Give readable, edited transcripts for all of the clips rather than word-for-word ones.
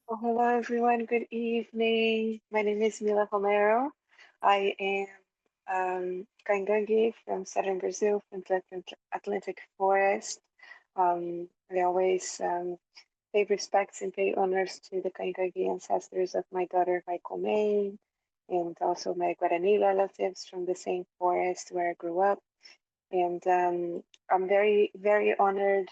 Well, hello, everyone. Good evening. My name is Mila Romero. I am Kaingangi from southern Brazil, from the Atlantic Forest. I always pay respects and pay honors to the Kaingangi ancestors of my daughter, Vaicomane, and also my Guarani relatives from the same forest where I grew up. And I'm very, very honored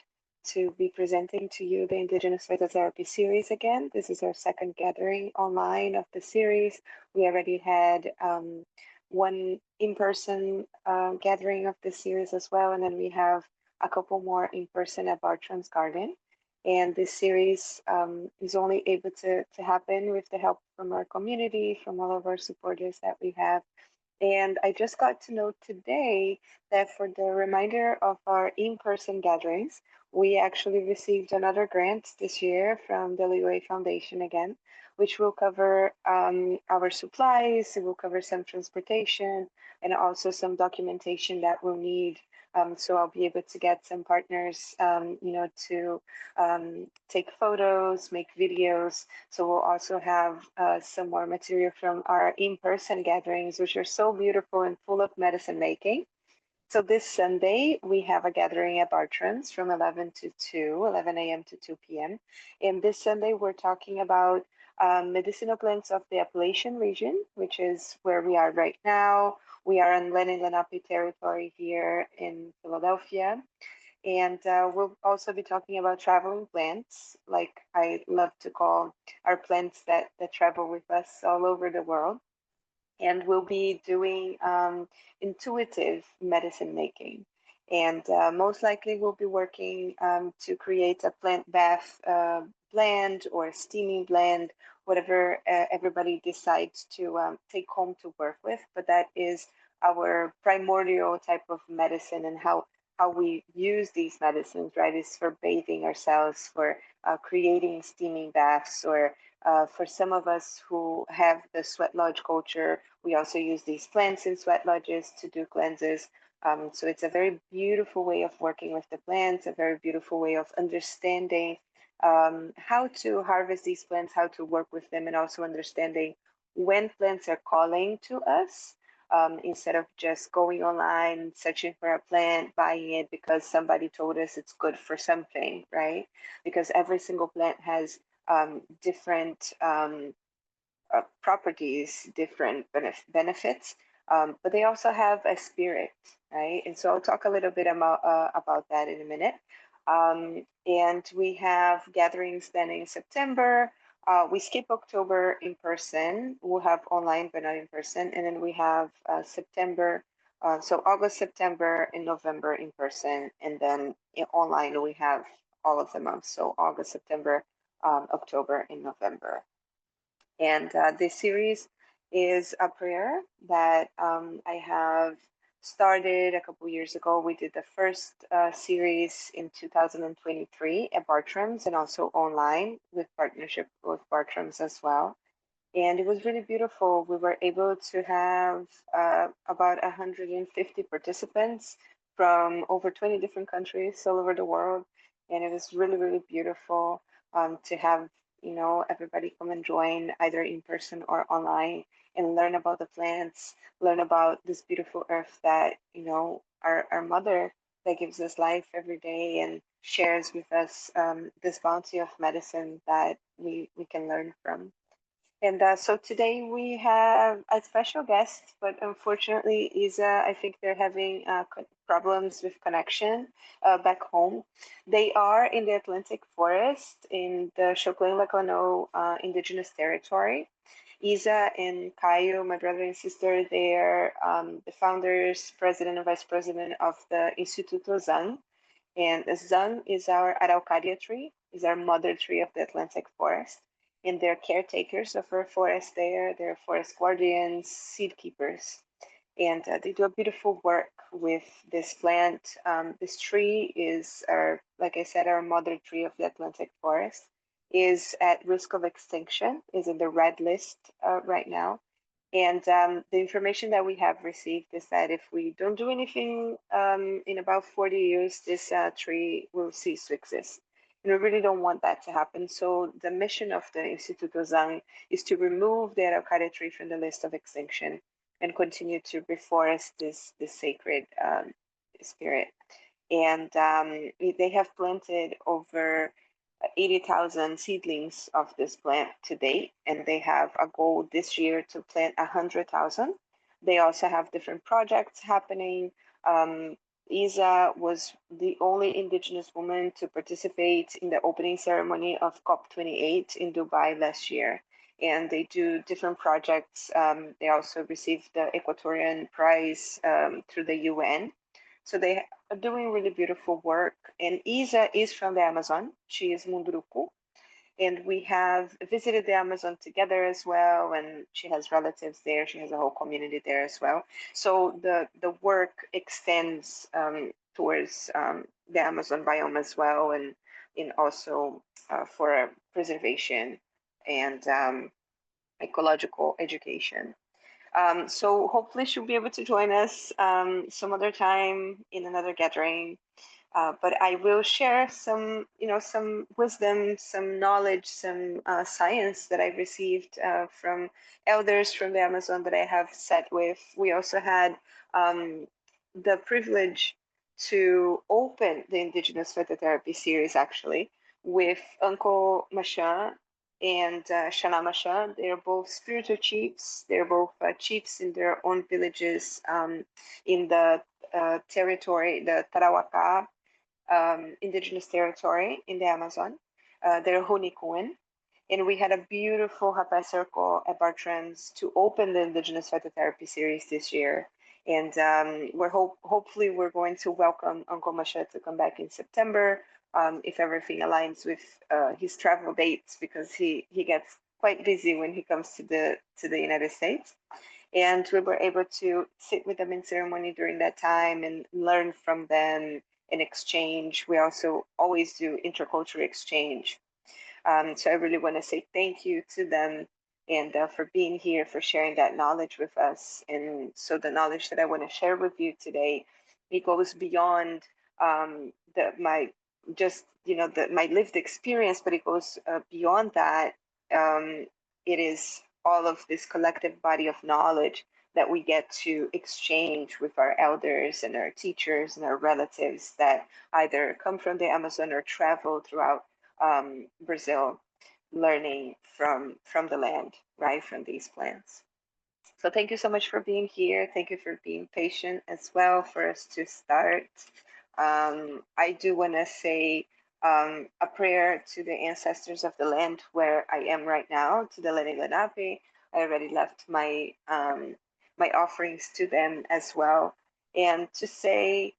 to be presenting to you the Indigenous Phytotherapy series again. This is our second gathering online of the series. We already had one in-person gathering of the series as well, and then we have a couple more in person at Bartram's Garden. And this series is only able to happen with the help from our community, from all of our supporters that we have. And I just got to know today that for the reminder of our in-person gatherings, we actually received another grant this year from the WA Foundation again, which will cover our supplies, it will cover some transportation, and also some documentation that we'll need. So I'll be able to get some partners, to take photos, make videos. So we'll also have some more material from our in-person gatherings, which are so beautiful and full of medicine making. So this Sunday, we have a gathering at Bartram's from 11 to 2, 11 a.m. to 2 p.m. And this Sunday, we're talking about medicinal plants of the Appalachian region, which is where we are right now. We are in Lenni Lenape territory here in Philadelphia. And we'll also be talking about traveling plants, like I love to call our plants that travel with us all over the world. And we'll be doing intuitive medicine making. And most likely we'll be working to create a plant bath blend or steaming blend, whatever everybody decides to take home to work with. But that is our primordial type of medicine, and how we use these medicines, right, is for bathing ourselves, for creating steaming baths, or for some of us who have the sweat lodge culture, we also use these plants in sweat lodges to do cleanses. So it's a very beautiful way of working with the plants, a very beautiful way of understanding how to harvest these plants, how to work with them, and also understanding when plants are calling to us. Instead of just going online, searching for a plant, buying it because somebody told us it's good for something, right? Because every single plant has different properties, different benefits, but they also have a spirit, right? And so I'll talk a little bit about that in a minute. And we have gatherings then in September. We skip October in person. We'll have online, but not in person. And then we have September, so August, September, and November in person. And then online, we have all of the months. So August, September, October, and November. And this series is a prayer that I have started a couple years ago. We did the first series in 2023 at Bartram's and also online with partnership with Bartram's as well. And it was really beautiful. We were able to have about 150 participants from over 20 different countries all over the world. And it was really, really beautiful to have, everybody come and join either in person or online and learn about the plants, learn about this beautiful earth that, our mother that gives us life every day and shares with us this bounty of medicine that we can learn from. And so today we have a special guest, but unfortunately, Isa, I think they're having problems with connection back home. They are in the Atlantic Forest in the Choclen Lacano Indigenous Territory. Isa and Caio, my brother and sister, they're the founders, president and vice president of the Instituto Zang. And the Zang is our Araucaria tree, is our mother tree of the Atlantic Forest. And they're caretakers of our forest there. They're forest guardians, seed keepers. And they do a beautiful work with this plant. This tree is our, like I said, our mother tree of the Atlantic Forest, is at risk of extinction, is in the red list right now. And the information that we have received is that if we don't do anything in about 40 years, this tree will cease to exist. And we really don't want that to happen. So the mission of the Instituto Zang is to remove the araucaria tree from the list of extinction and continue to reforest this sacred spirit. And they have planted over 80,000 seedlings of this plant to date, and they have a goal this year to plant 100,000. They also have different projects happening. Isa was the only indigenous woman to participate in the opening ceremony of COP28 in Dubai last year. And they do different projects. They also received the Equatorian Prize through the UN. So they are doing really beautiful work. And Isa is from the Amazon. She is Munduruku. And we have visited the Amazon together as well. And she has relatives there. She has a whole community there as well. So the work extends towards the Amazon biome as well, and also for preservation and ecological education. So hopefully she'll be able to join us some other time in another gathering. But I will share some, some wisdom, some knowledge, some science that I received from elders from the Amazon that I have sat with. We also had the privilege to open the Indigenous Phototherapy series actually with Uncle Machan and Shana Machan. They're both spiritual chiefs. They're both chiefs in their own villages in the territory, the Tarawaka indigenous territory in the Amazon. They're Honikuin. And we had a beautiful Hapai Circle at Bartrands to open the Indigenous Phototherapy series this year. And hopefully we're going to welcome Uncle Masha to come back in September if everything aligns with his travel dates, because he gets quite busy when he comes to the United States. And we were able to sit with them in ceremony during that time and learn from them and exchange. We also always do intercultural exchange. So I really want to say thank you to them and for being here, for sharing that knowledge with us. And so the knowledge that I want to share with you today, it goes beyond my lived experience, but it goes beyond that. It is all of this collective body of knowledge that we get to exchange with our elders and our teachers and our relatives that either come from the Amazon or travel throughout Brazil, learning from the land, right, from these plants. So thank you so much for being here. Thank you for being patient as well for us to start. I do want to say a prayer to the ancestors of the land where I am right now, to the Lenni Lenape. I already left my my offerings to them as well, and to say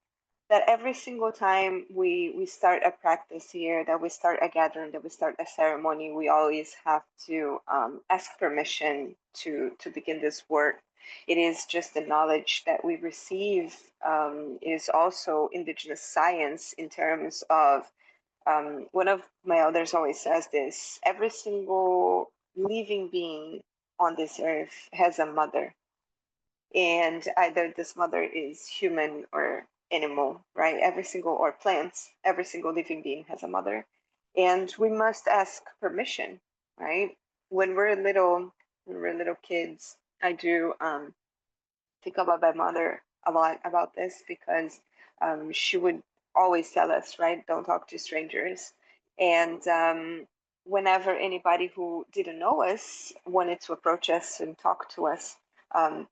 that every single time we start a practice here, that we start a gathering, that we start a ceremony, we always have to ask permission to begin this work. It is just the knowledge that we receive. It is also indigenous science in terms of one of my elders always says this: every single living being on this earth has a mother, and either this mother is human or animal, right? Or plants, every single living being has a mother. And we must ask permission, right? When we're little kids, I do think about my mother a lot about this, because she would always tell us, right? Don't talk to strangers. And whenever anybody who didn't know us wanted to approach us and talk to us,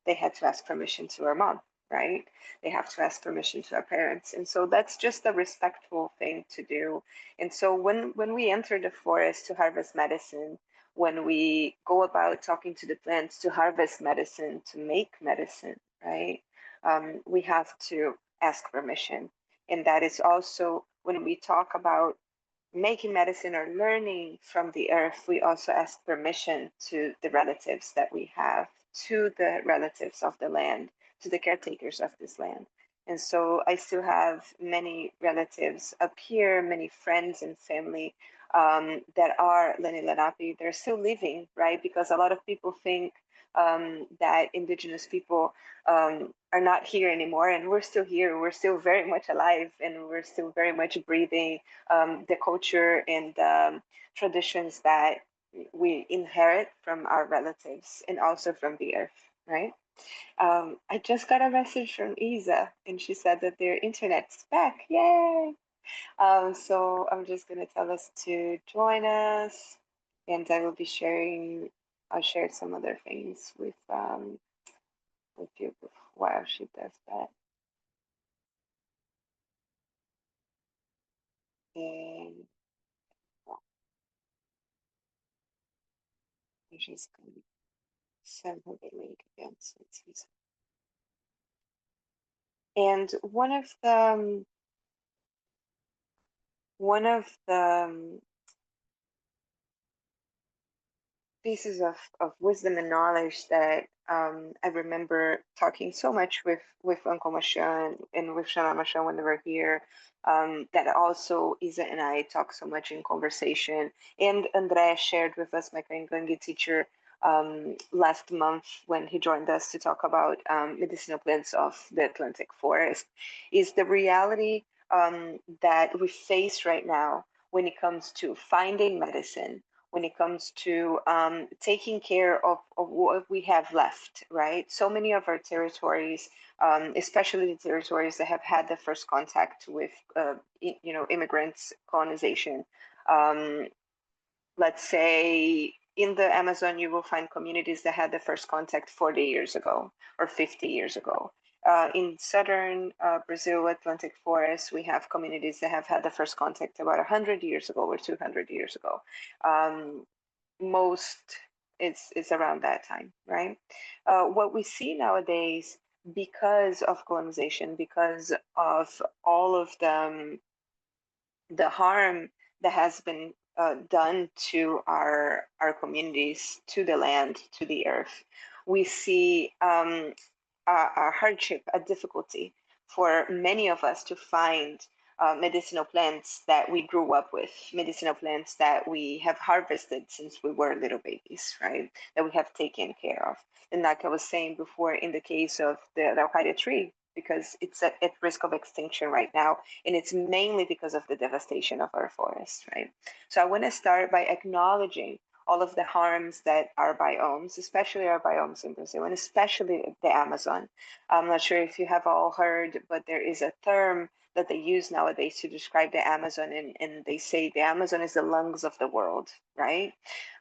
they had to ask permission to our mom, right? They have to ask permission to our parents. And so that's just a respectful thing to do. And so when we enter the forest to harvest medicine, when we go about talking to the plants to harvest medicine, to make medicine, right? We have to ask permission. And that is also when we talk about making medicine or learning from the earth, we also ask permission to the relatives that we have, to the relatives of the land, to the caretakers of this land. And so I still have many relatives up here, many friends and family that are Lenni Lenape, they're still living, right? Because a lot of people think that indigenous people are not here anymore, and we're still here. We're still very much alive, and we're still very much breathing the culture and traditions that we inherit from our relatives and also from the earth, right? I just got a message from Isa, and she said that their internet's back. Yay! So I'm just gonna tell us to join us, and I will be sharing. I'll share some other things with you while she does that. And well, I'm just gonna send her the link again so it's easy. And one of the pieces of wisdom and knowledge that I remember talking so much with Uncle Mashan and with Shana Mashan when they were here. That also Isa and I talk so much in conversation. And Andrea shared with us, my Kaingangi teacher, last month when he joined us to talk about medicinal plants of the Atlantic forest, is the reality that we face right now when it comes to finding medicine, when it comes to taking care of what we have left, right? So many of our territories, especially the territories that have had the first contact with, immigrants, colonization. Um, let's say in the Amazon, you will find communities that had the first contact 40 years ago or 50 years ago. In southern Brazil, Atlantic forest, we have communities that have had the first contact about 100 years ago or 200 years ago. Um, most it's around that time, right? What we see nowadays, because of colonization, because of all of the harm that has been done to our communities, to the land, to the earth, we see a hardship, a difficulty for many of us to find medicinal plants that we grew up with, medicinal plants that we have harvested since we were little babies, right? That we have taken care of. And like I was saying before, in the case of the Araucaria tree, because it's at risk of extinction right now, and it's mainly because of the devastation of our forests, right? So I want to start by acknowledging all of the harms that our biomes, especially our biomes in Brazil, and especially the Amazon. I'm not sure if you have all heard, but there is a term that they use nowadays to describe the Amazon, and they say the Amazon is the lungs of the world, right?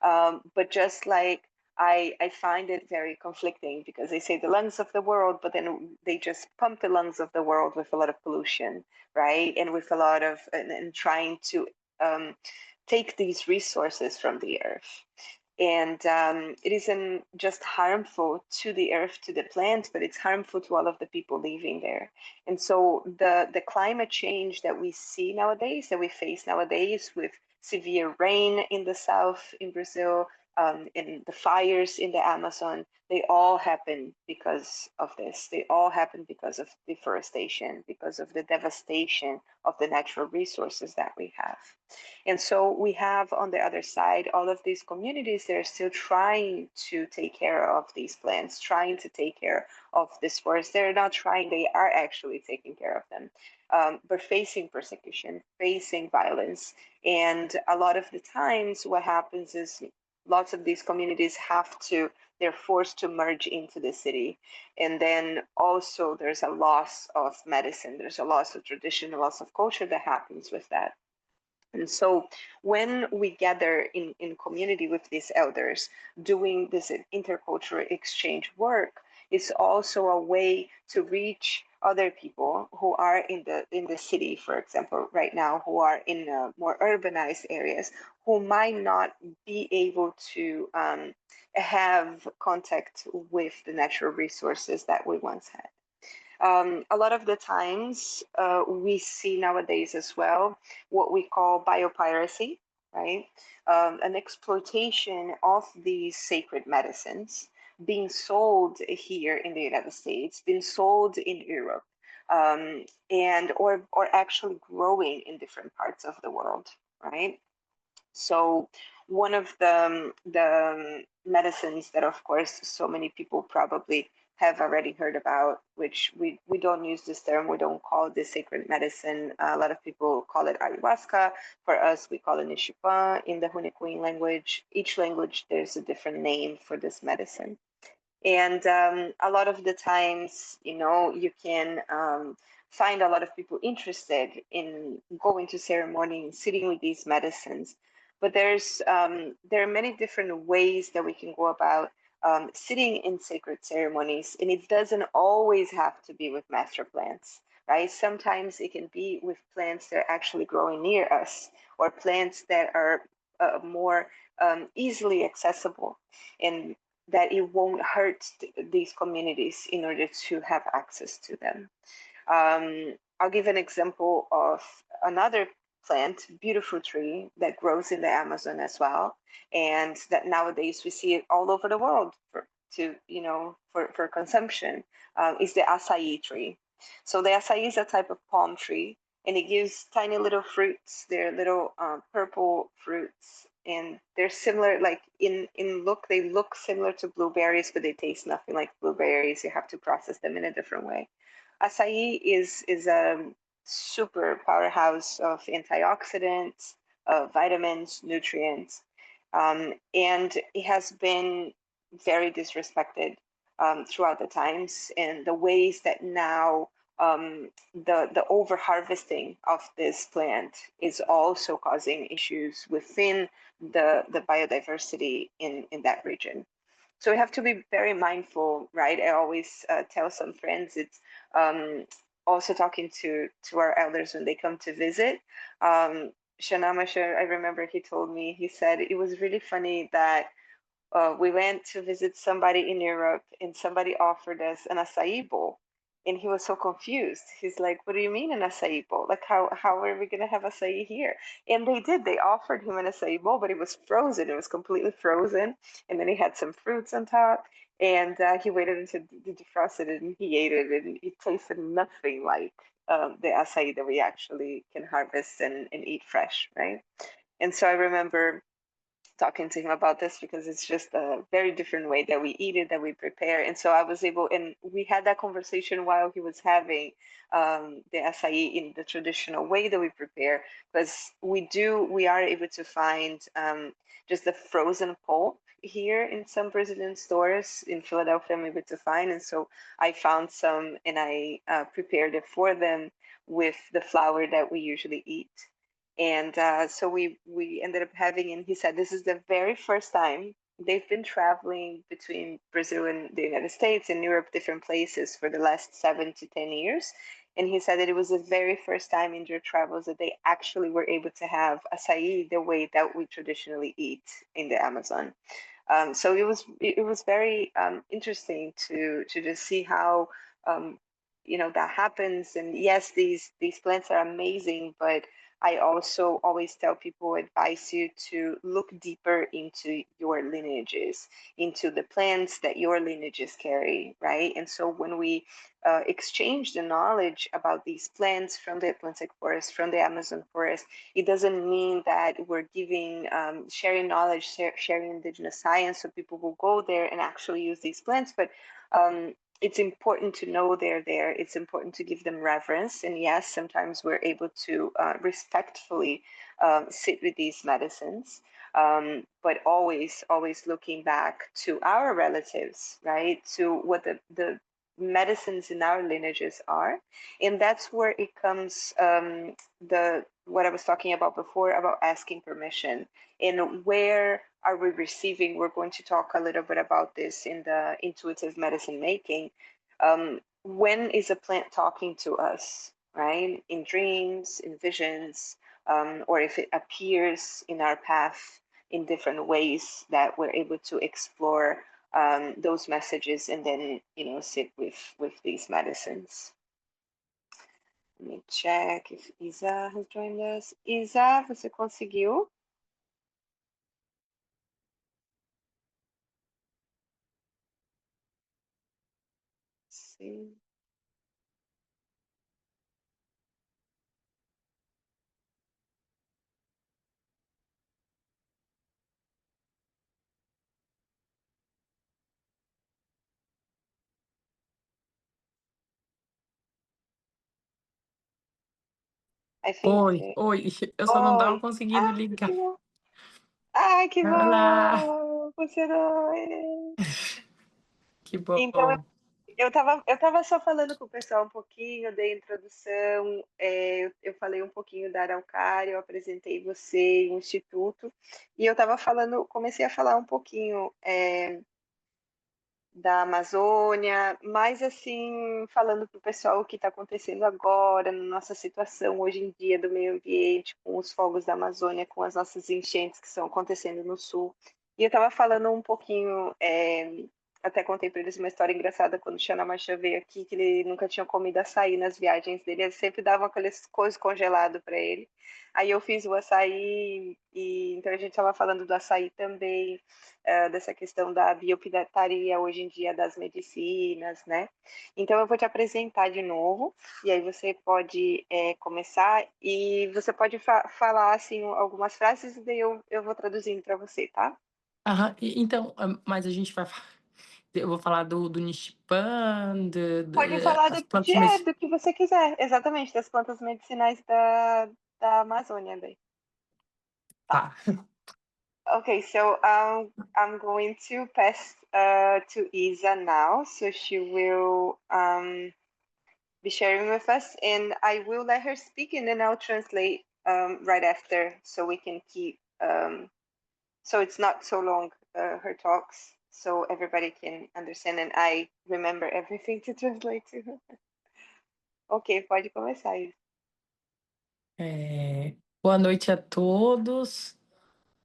But just like I find it very conflicting because they say the lungs of the world, but then they just pump the lungs of the world with a lot of pollution, right? And with a lot of, and trying to take these resources from the earth. And it isn't just harmful to the earth, to the plant, but it's harmful to all of the people living there. And so the climate change that we see nowadays, that we face nowadays with severe rain in the south in Brazil, in the fires in the Amazon, they all happen because of this. They all happen because of deforestation, because of the devastation of the natural resources that we have. And so we have on the other side all of these communities that are still trying to take care of these plants, trying to take care of this forest. They're not trying, they are actually taking care of them, but facing persecution, facing violence. And a lot of the times, what happens is lots of these communities they're forced to merge into the city. And then also there's a loss of medicine, there's a loss of tradition, a loss of culture that happens with that. And so when we gather in community with these elders, doing this intercultural exchange work is also a way to reach other people who are in the city, for example, right now, who are in more urbanized areas, who might not be able to have contact with the natural resources that we once had. A lot of the times we see nowadays as well what we call biopiracy, right? An exploitation of these sacred medicines being sold here in the United States, being sold in Europe, and or actually growing in different parts of the world, right? So one of the medicines that, of course, so many people probably have already heard about, which we don't use this term, we don't call this sacred medicine. A lot of people call it ayahuasca. For us, we call it nishipan in the Hunikuin language. Each language, there's a different name for this medicine. And a lot of the times, you can find a lot of people interested in going to ceremony and sitting with these medicines. But there are many different ways that we can go about sitting in sacred ceremonies, and it doesn't always have to be with master plants, right? Sometimes it can be with plants that are actually growing near us, or plants that are more easily accessible. And that it won't hurt these communities in order to have access to them. I'll give an example of another plant, beautiful tree that grows in the Amazon as well, and that nowadays we see it all over the world for consumption. Is the acai tree. So the acai is a type of palm tree, and it gives tiny little fruits. They're little purple fruits, and they're similar. Like in look, they look similar to blueberries, but they taste nothing like blueberries. You have to process them in a different way. Acai is a super powerhouse of antioxidants, vitamins, nutrients, and it has been very disrespected throughout the times, and the ways that now the over harvesting of this plant is also causing issues within the biodiversity in that region. So we have to be very mindful, right? I always tell some friends, it's also talking to our elders when they come to visit. Shanamasha, I remember he told me, he said it was really funny that we went to visit somebody in Europe and somebody offered us an acai bowl. And he was so confused. He's like, what do you mean an acai bowl? Like, how are we going to have acai here? And they did. They offered him an acai bowl, but it was frozen. It was completely frozen. And then he had some fruits on top. And he waited until they defrosted it and he ate it. And it tasted nothing like the acai that we actually can harvest and eat fresh, right? And so I remember talking to him about this because it's just a very different way that we eat it, that we prepare. And so I was able, and we had that conversation while he was having the acai in the traditional way that we prepare, because we are able to find just the frozen pulp here in some Brazilian stores in Philadelphia. I'm able to find, and so I found some, and I prepared it for them with the flour that we usually eat. And so we ended up having, and he said this is the very first time they've been traveling between Brazil and the United States and Europe, different places for the last 7 to 10 years. And he said that it was the very first time in their travels that they actually were able to have acai the way that we traditionally eat in the Amazon. So it was very interesting to just see how that happens. And yes, these plants are amazing, but I also always tell people, advise you to look deeper into your lineages, into the plants that your lineages carry, right? And so when we exchange the knowledge about these plants from the Atlantic forest, from the Amazon forest, it doesn't mean that we're giving, sharing knowledge, sharing indigenous science, so people will go there and actually use these plants, but it's important to know they're there. It's important to give them reverence. And yes, sometimes we're able to respectfully sit with these medicines, but always, always looking back to our relatives, right? To what the medicines in our lineages are. And that's where it comes what I was talking about before about asking permission. And where are we receiving? We're going to talk a little bit about this in the intuitive medicine making. When is a plant talking to us, right? In dreams, in visions, or if it appears in our path in different ways that we're able to explore those messages and then, sit with these medicines. Let me check if Isa has joined us. Isa, você conseguiu? Sim. I think. Oi, oi, eu só não estava Oi! conseguindo Ah, que ligar. bom! Ai, que Olá, bom! Funcionou! Ê. que Então, bom. eu tava só falando com o pessoal um pouquinho, dei a introdução, eu falei um pouquinho da Araucária, eu apresentei você, o Instituto, e eu tava falando, comecei a falar um pouquinho da Amazônia, mas assim, falando para o pessoal o que está acontecendo agora, na nossa situação hoje em dia do meio ambiente, com os fogos da Amazônia, com as nossas enchentes que estão acontecendo no sul. E eu estava falando um pouquinho, até contei para eles uma história engraçada quando o Xana Marcha veio aqui, que ele nunca tinha comido açaí nas viagens dele, eles sempre davam aqueles coisas congelado para ele. Aí eu fiz o açaí, e então a gente estava falando do açaí também, dessa questão da biopirataria hoje em dia das medicinas, né? Então eu vou te apresentar de novo e aí você pode começar e você pode falar assim algumas frases e daí eu vou traduzindo para você, tá? Aham, então, mas a gente vai. Eu vou falar do Nichipan, Pode falar as plantas medicinais. do que você quiser, exatamente, das plantas medicinais da Amazônia daí. Tá. Tá. Okay, so I'm going to pass to Isa now, so she will be sharing with us, and I will let her speak, and then I'll translate right after, so we can keep so it's not so long her talks, so everybody can understand, and I remember everything to translate to her. Ok, pode começar, Isa. Boa noite a todos.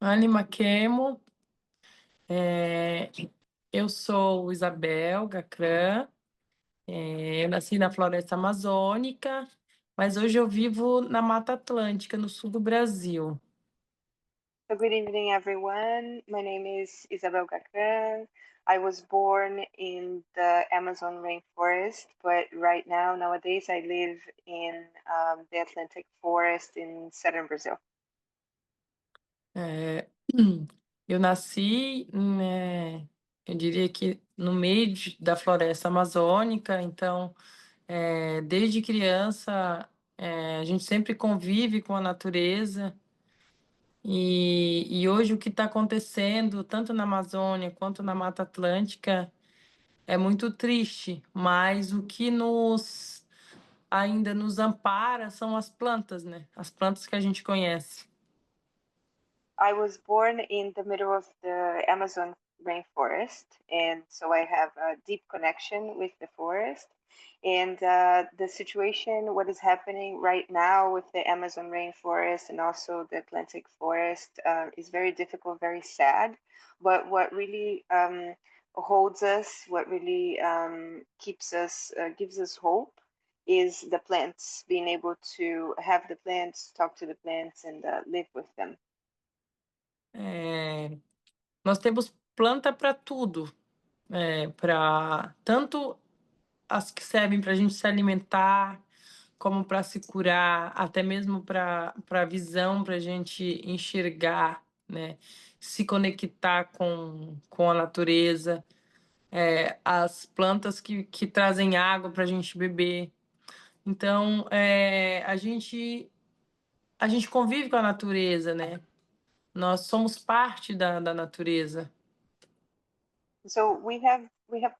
Anima Kemo. É, eu sou Isabel Gacran. Eu nasci na Floresta Amazônica, mas hoje eu vivo na Mata Atlântica, no sul do Brasil. So good evening, everyone. My name is Isabel Gacran. I was born in the Amazon rainforest, but right now, nowadays, I live in the Atlantic forest in southern Brazil. É, eu nasci, eu diria que no meio da floresta amazônica, então, desde criança, a gente sempre convive com a natureza, e hoje o que está acontecendo, tanto na Amazônia quanto na Mata Atlântica, é muito triste, mas o que ainda nos ampara são as plantas, né? As plantas que a gente conhece. I was born in the middle of the Amazon rainforest, and so I have a deep connection with the forest. And the situation, what is happening right now with the Amazon rainforest and also the Atlantic forest, is very difficult, very sad. But what really holds us, what really keeps us, gives us hope, is the plants, being able to have the plants, talk to the plants, and live with them. É, nós temos planta para tudo, para tanto as que servem para a gente se alimentar, como para se curar, até mesmo para a visão, para a gente enxergar, né? Se conectar com a natureza, as plantas que trazem água para a gente beber. Então, a gente convive com a natureza, né? Nós somos parte da natureza. So we have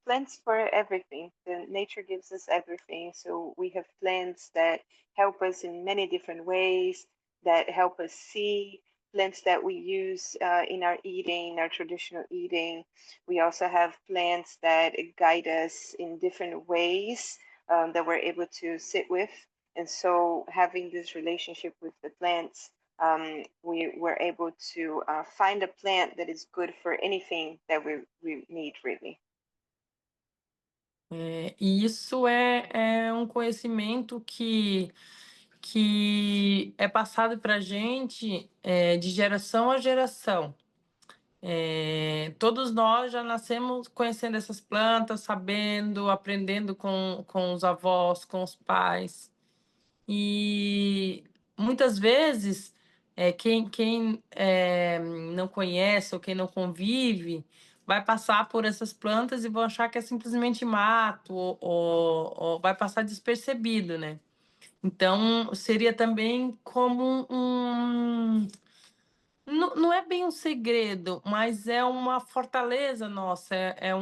plants for everything. The nature gives us everything. So we have plants that help us in many different ways, that help us see, plants that we use in our eating, our traditional eating. We also have plants that guide us in different ways that we're able to sit with. And so having this relationship with the plants, we were able to find a plant that is good for anything that we need, really. E isso é um conhecimento que é passado para a gente de geração a geração. Todos nós já nascemos conhecendo essas plantas, sabendo, aprendendo com os avós, com os pais. E muitas vezes, quem não conhece ou quem não convive vai passar por essas plantas e vão achar que é simplesmente mato ou vai passar despercebido, né? Então, seria também como não é bem um segredo, mas é uma fortaleza nossa, é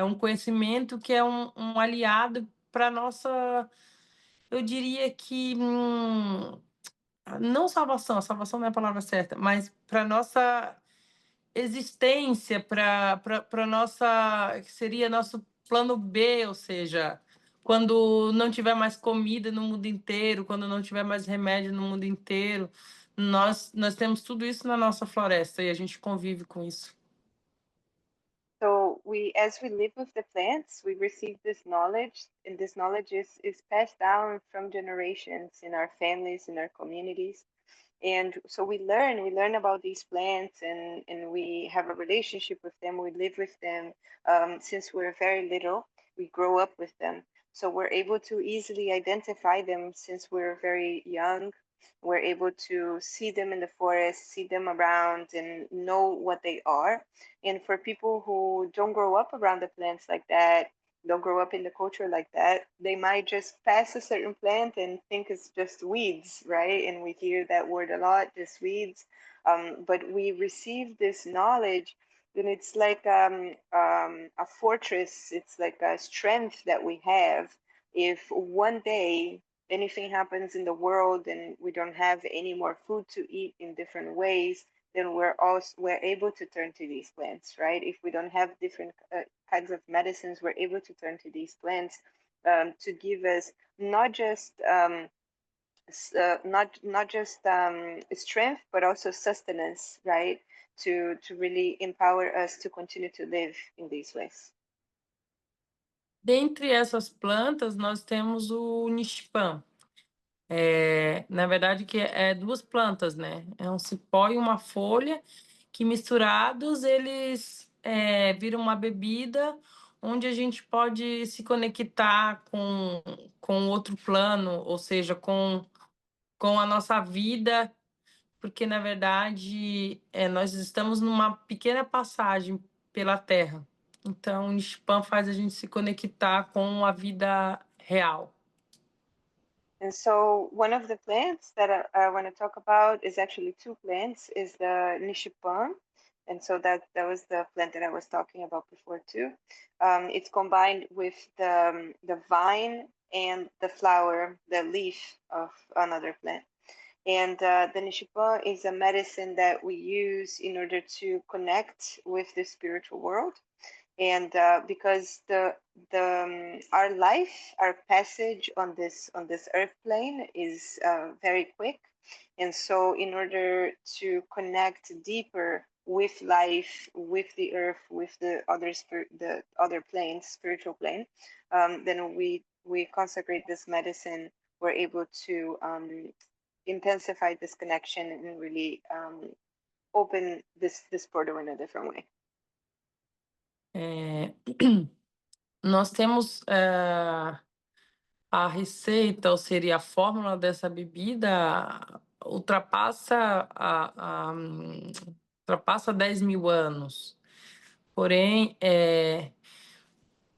um conhecimento que é um aliado para nossa, eu diria que, não salvação, a salvação não é a palavra certa, mas para nossa existência, para nossa, que seria nosso plano B, ou seja, quando não tiver mais comida no mundo inteiro, quando não tiver mais remédio no mundo inteiro, nós temos tudo isso na nossa floresta e a gente convive com isso. So as we live with the plants, we receive this knowledge, and this knowledge is passed down from generations in our families, in our communities. And so we learn about these plants, and we have a relationship with them. We live with them since we're very little. We grow up with them. So we're able to easily identify them since we're very young. We're able to see them in the forest, see them around, and know what they are. And for people who don't grow up around the plants like that, don't grow up in the culture like that, they might just pass a certain plant and think it's just weeds, right? And we hear that word a lot, just weeds. But we receive this knowledge, and it's like a fortress. It's like a strength that we have. If one day anything happens in the world and we don't have any more food to eat in different ways, then we're able to turn to these plants, right? If we don't have different kinds of medicines, we're able to turn to these plants to give us not just strength, but also sustenance, right? To really empower us to continue to live in these ways. Dentre essas plantas, nós temos o nishpan. Na verdade, que é duas plantas, né? É um cipó e uma folha que misturados eles viram uma bebida onde a gente pode se conectar com outro plano, ou seja, com a nossa vida, porque na verdade nós estamos numa pequena passagem pela Terra. Então, o Nishpan faz a gente se conectar com a vida real. And so one of the plants that I want to talk about is actually two plants, is the nishipan. And so that was the plant that I was talking about before too. It's combined with the vine and the flower, the leaf of another plant. And the nishipan is a medicine that we use in order to connect with the spiritual world. And because our life, our passage on this earth plane is very quick, and so in order to connect deeper with life, with the earth, with the other plane, spiritual plane, then we consecrate this medicine. We're able to intensify this connection and really open this portal in a different way. Nós temos a receita, ou seria a fórmula dessa bebida, ultrapassa 10.000 anos. Porém,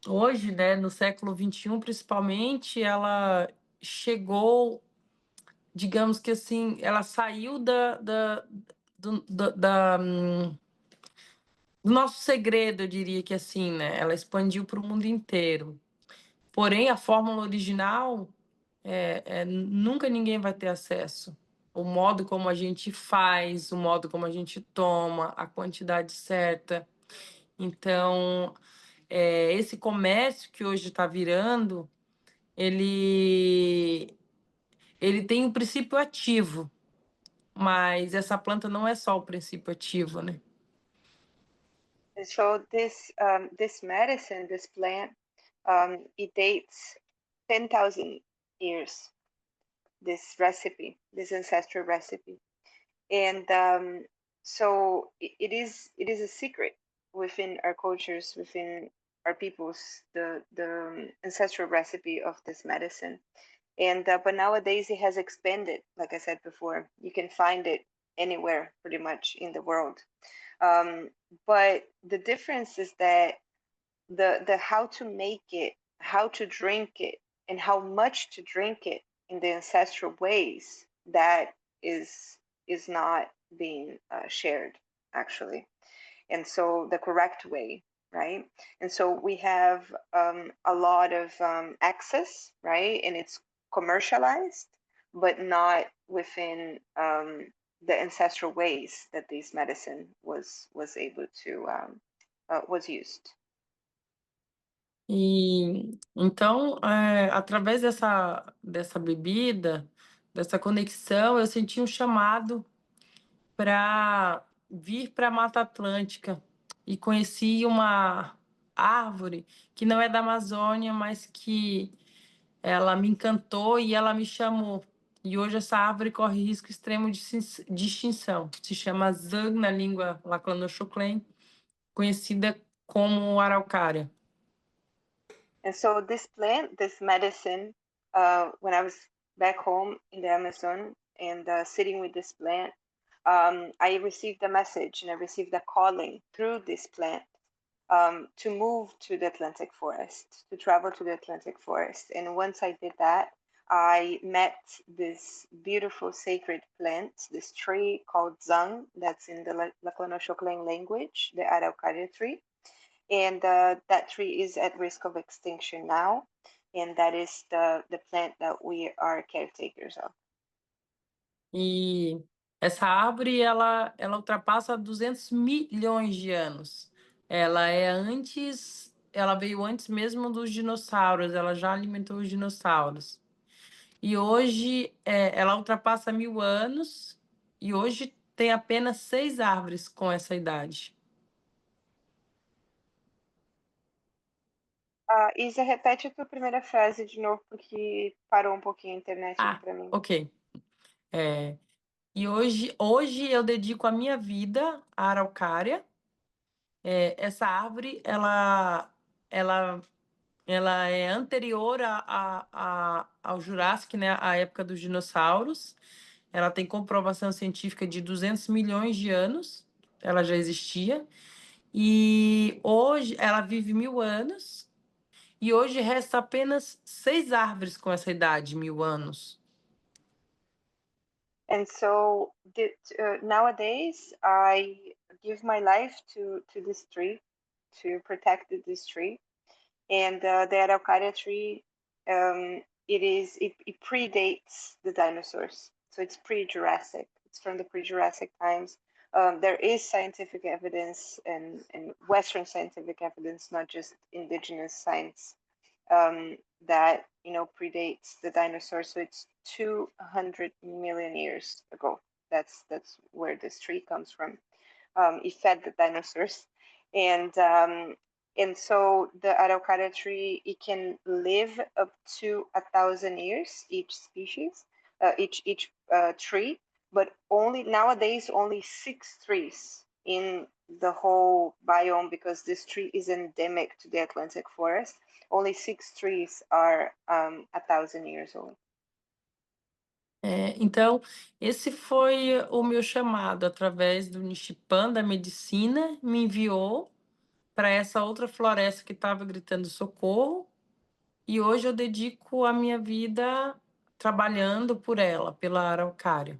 hoje, né, no século XXI, principalmente, ela chegou, digamos que assim, ela saiu do nosso segredo, eu diria que assim, né? Ela expandiu para o mundo inteiro. Porém, a fórmula original nunca ninguém vai ter acesso. O modo como a gente faz, o modo como a gente toma, a quantidade certa. Então, esse comércio que hoje está virando, ele tem um princípio ativo, mas essa planta não é só o princípio ativo, né? And so this medicine, this plant, it dates 10,000 years. This recipe, this ancestral recipe, and so it is a secret within our cultures, within our peoples, the ancestral recipe of this medicine. And but nowadays it has expanded. Like I said before, you can find it anywhere pretty much in the world. But the difference is that the how to make it, how to drink it, and how much to drink it in the ancestral ways that is not being shared actually, and so the correct way, right? And so we have a lot of access, right? And it's commercialized, but not within the ancestral ways that this medicine was able to was used. E então, através dessa bebida, dessa conexão, eu senti um chamado para vir para a Mata Atlântica e conheci uma árvore que não é da Amazônia, mas que ela me encantou e ela me chamou. E hoje essa árvore corre risco extremo de extinção. Se chama Zang na língua Lacanoxoclém, conhecida como araucária. And so this plant, this medicine, when I was back home in the Amazon and sitting with this plant, I received a message and I received a calling through this plant to move to the Atlantic forest, to travel to the Atlantic forest. And once I did that, I met this beautiful sacred plant, this tree called Zang, that's in the Lacanoxoclén language, the Araucaria tree. And that tree is at risk of extinction now. And that is the plant that we are caretakers of. E essa árvore, ela ultrapassa 200 milhões de anos. Ela veio antes mesmo dos dinossauros, ela já alimentou os dinossauros. E hoje, ela ultrapassa 1000 anos, e hoje tem apenas 6 árvores com essa idade. Isa, repete a tua primeira frase de novo, porque parou um pouquinho a internet aqui para mim. Ok. E hoje eu dedico a minha vida à araucária. Essa árvore, ela é anterior ao Jurássico, né, à época dos dinossauros. Ela tem comprovação científica de 200 milhões de anos, ela já existia. E hoje ela vive 1000 anos, e hoje resta apenas 6 árvores com essa idade, 1000 anos. And so nowadays, I give my life to this tree, to protect this tree. And the Araucaria tree, it predates the dinosaurs. So it's pre-Jurassic. It's from the pre-Jurassic times. There is scientific evidence and Western scientific evidence, not just indigenous science, that predates the dinosaurs. So it's 200 million years ago. That's where this tree comes from. It fed the dinosaurs, and so the Araucaria tree, it can live up to 1,000 years, each species, each tree, but nowadays only 6 trees in the whole biome, because this tree is endemic to the Atlantic forest. Only 6 trees are 1,000 years old. Então, esse foi o meu chamado, através do Nishipan, da medicina, me enviou para essa outra floresta que estava gritando socorro, e hoje eu dedico a minha vida trabalhando por ela, pela araucária.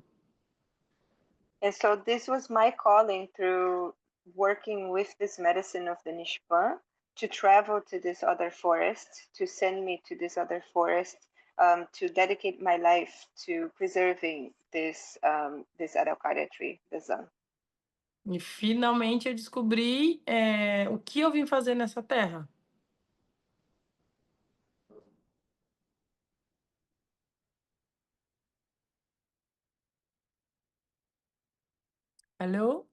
And so this was my calling through working with this medicine of the Nishpan to travel to this other forest, to send me to this other forest, to dedicate my life to preserving this Araucaria tree, the Zang. E finalmente eu descobri o que eu vim fazer nessa terra. Alô?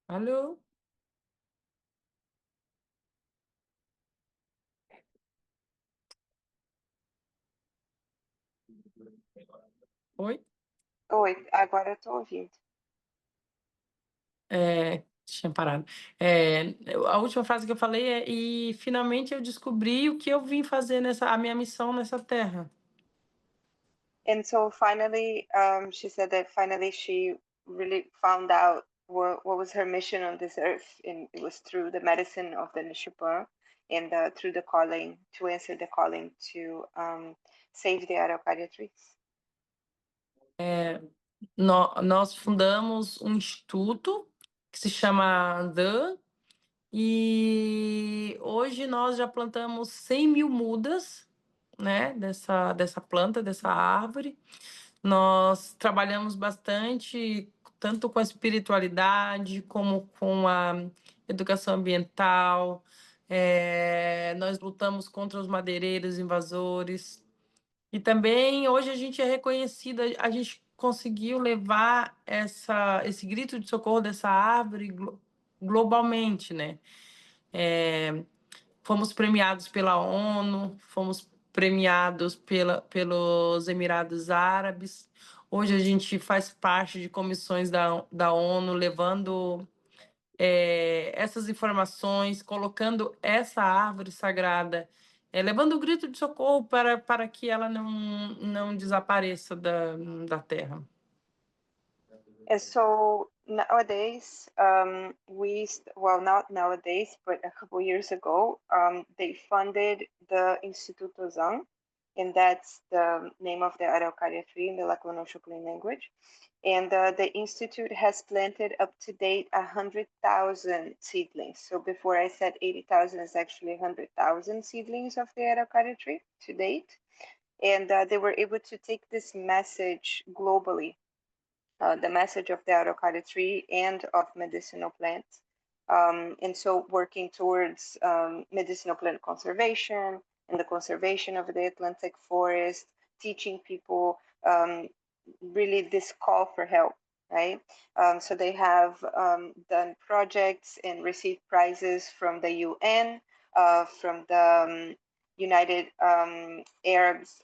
Alô? Oi? Oi, agora eu tô ouvindo. Tinha parado. A última frase que eu falei e finalmente eu descobri o que eu vim fazer a minha missão nessa terra. And so finally, she said that finally she really found out what was her mission on this earth, and it was through the medicine of the Nishipan. and through the calling, to answer the calling to save the araucaria trees. Nós fundamos um instituto que se chama ANDAN, e hoje nós já plantamos 100 mil mudas, né, dessa planta, dessa árvore. Nós trabalhamos bastante, tanto com a espiritualidade, como com a educação ambiental. Nós lutamos contra os madeireiros invasores. E também hoje a gente é reconhecida, a gente conseguiu levar esse grito de socorro dessa árvore globalmente, né? Fomos premiados pela ONU, fomos premiados pelos Emirados Árabes. Hoje a gente faz parte de comissões da ONU, levando essas informações, colocando essa árvore sagrada, levando o grito de socorro para que ela não desapareça da terra. And so nowadays, well, not nowadays, but a couple years ago, they funded the Instituto Zang, and that's the name of the araucaria tree in the Lackawanna-Chuklen language. And the institute has planted up to date 100,000 seedlings. So before I said 80,000, is actually 100,000 seedlings of the araucaria tree to date. And they were able to take this message globally, the message of the araucaria tree and of medicinal plants. And so working towards medicinal plant conservation and the conservation of the Atlantic forest, teaching people really this call for help, right? So they have done projects and received prizes from the UN, from the United Arabs,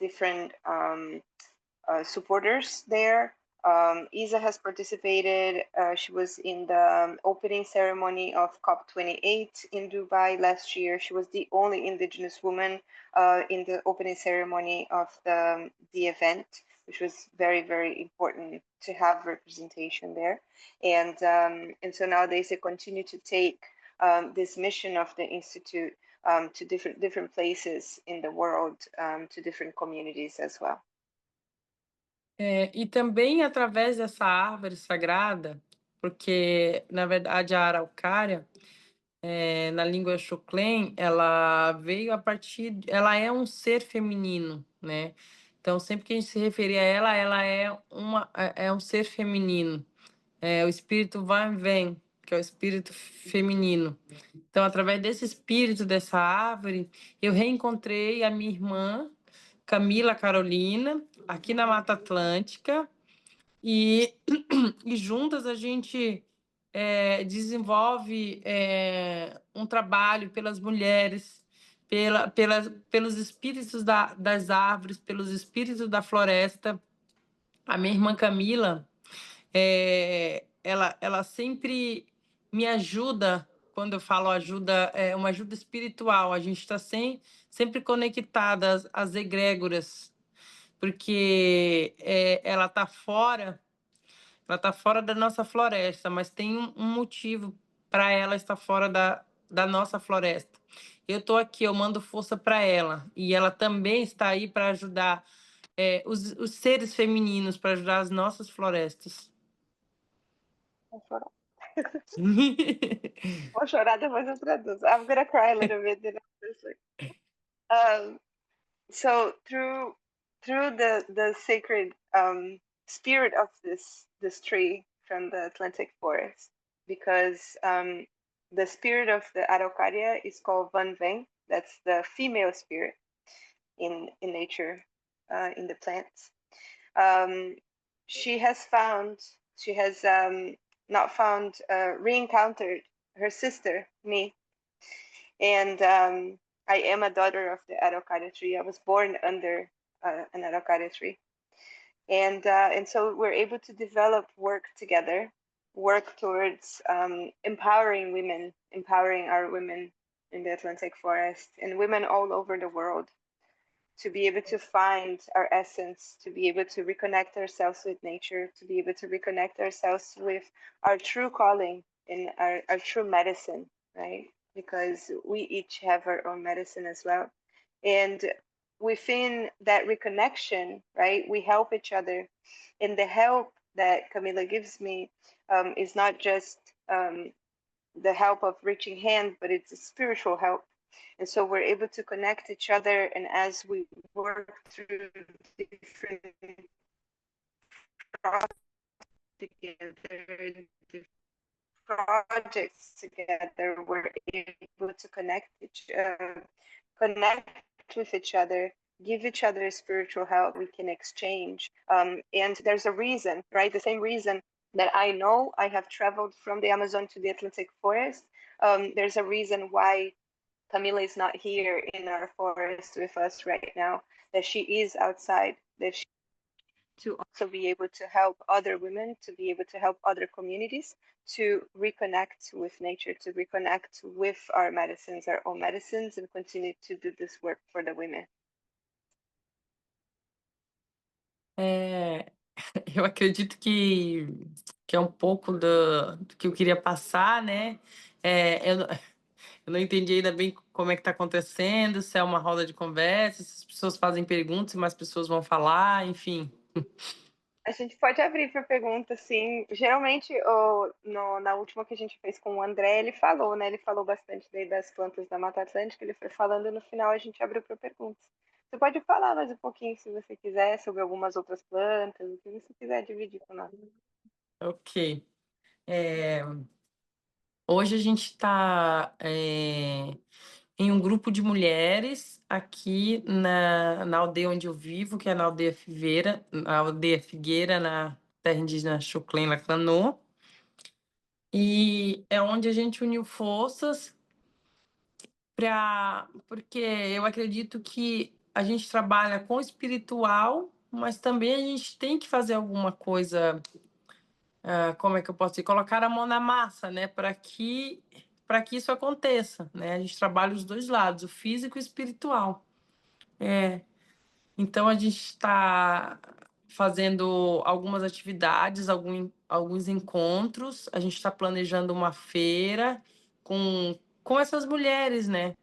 different supporters there. Isa has participated. She was in the opening ceremony of COP28 in Dubai last year. She was the only indigenous woman in the opening ceremony of the event, which was very, very important to have representation there. And so nowadays they continue to take this mission of the Institute to different places in the world, to different communities as well. E também através dessa árvore sagrada, porque, na verdade, a araucária, na língua Xuklen, ela veio a partir... Ela é um ser feminino, né? Então, sempre que a gente se referir a ela, ela é um ser feminino. O espírito vai e vem, que é o espírito feminino. Então, através desse espírito, dessa árvore, eu reencontrei a minha irmã, Camila Carolina, aqui na Mata Atlântica, e juntas a gente desenvolve um trabalho pelas mulheres, pelos espíritos das árvores, pelos espíritos da floresta. A minha irmã Camila, ela sempre me ajuda. Quando eu falo ajuda, é uma ajuda espiritual. A gente está sempre conectada às egrégoras, porque ela está fora da nossa floresta, mas tem um motivo para ela estar fora da nossa floresta. Eu estou aqui, eu mando força para ela, e ela também está aí para ajudar os seres femininos, para ajudar as nossas florestas. Vou chorar, depois eu traduzo. I'm gonna cry a little bit. So through the sacred spirit of this tree from the Atlantic forest, because the spirit of the araucaria is called Van Veng. That's the female spirit in nature, in the plants. She has not found, re-encountered her sister, me. And I am a daughter of the araucaria tree. I was born under an araucaria tree. And so we're able to work together, work towards empowering women, empowering our women in the Atlantic forest and women all over the world, to be able to find our essence, to be able to reconnect ourselves with nature, to be able to reconnect ourselves with our true calling and our true medicine, right? because we each have our own medicine as well. And within that reconnection, right, we help each other. And the help that Camila gives me is not just the help of reaching hand, but it's a spiritual help. And so we're able to connect each other. And as we work through different projects together, projects together, we're able to connect with each other, give each other spiritual help. We can exchange, and there's a reason, right? The same reason that I know I have traveled from the Amazon to the Atlantic forest. There's a reason why Camila is not here in our forest with us right now. That she is outside. That she to also be able to help other women, to be able to help other communities to reconnect with nature, to reconnect with our medicines, our own medicines, and continue to do this work for the women. É, eu acredito que é um pouco do que eu queria passar, né? Eu não entendi ainda bem como é que está acontecendo, se é uma roda de conversa, se as pessoas fazem perguntas, mas as pessoas vão falar, enfim. A gente pode abrir para perguntas, sim. Geralmente, na última que a gente fez com o André, ele falou, né? Ele falou bastante daí das plantas da Mata Atlântica, ele foi falando e no final a gente abriu para perguntas. Você pode falar mais um pouquinho, se você quiser, sobre algumas outras plantas, o que você quiser dividir com nós. Ok. Hoje a gente está em um grupo de mulheres aqui na aldeia onde eu vivo, que é na aldeia Figueira, na terra indígena Xuclém Laclanô. E é onde a gente uniu forças porque eu acredito que a gente trabalha com o espiritual, mas também a gente tem que fazer alguma coisa, como é que eu posso dizer? Colocar a mão na massa, né? Para que isso aconteça, né? A gente trabalha os dois lados, o físico e o espiritual. Então a gente está fazendo algumas atividades, alguns encontros. A gente está planejando uma feira com essas mulheres, né?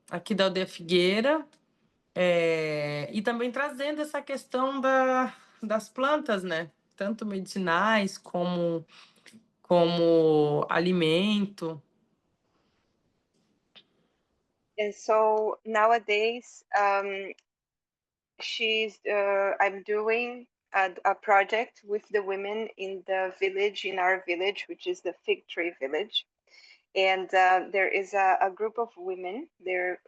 Aqui da Aldeia Figueira, e também trazendo essa questão das plantas, né? Tanto medicinais como alimento. And so nowadays, I'm doing a project with the women in the village, in our village, which is the Fig Tree Village. And there is a group of women, they're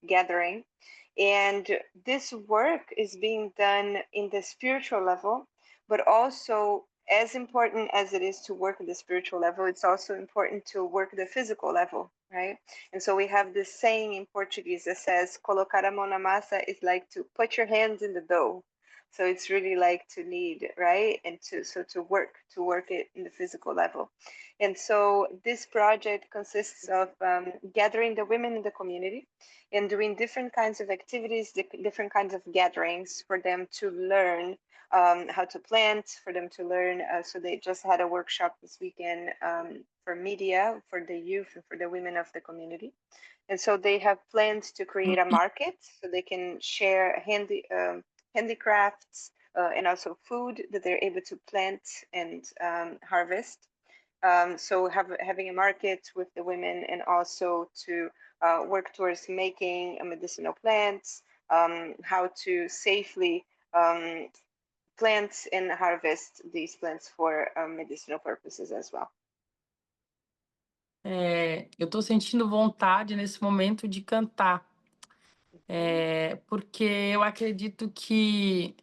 gathering. And this work is being done in the spiritual level, but also as important as it is to work at the spiritual level, it's also important to work the physical level, right? And so we have this saying in Portuguese that says, colocar a mão na massa is like to put your hands in the dough. So it's really like to knead, right? And to work it in the physical level. And so this project consists of gathering the women in the community and doing different kinds of activities, different kinds of gatherings for them to learn how to plant, for them to learn. So they just had a workshop this weekend for media, for the youth and for the women of the community. And so they have planned to create a market so they can share handicrafts and also food that they're able to plant and harvest. So having a market with the women and also to work towards making medicinal plants, how to safely plant and harvest these plants for medicinal purposes as well. Eu estou sentindo vontade nesse momento de cantar, porque eu acredito que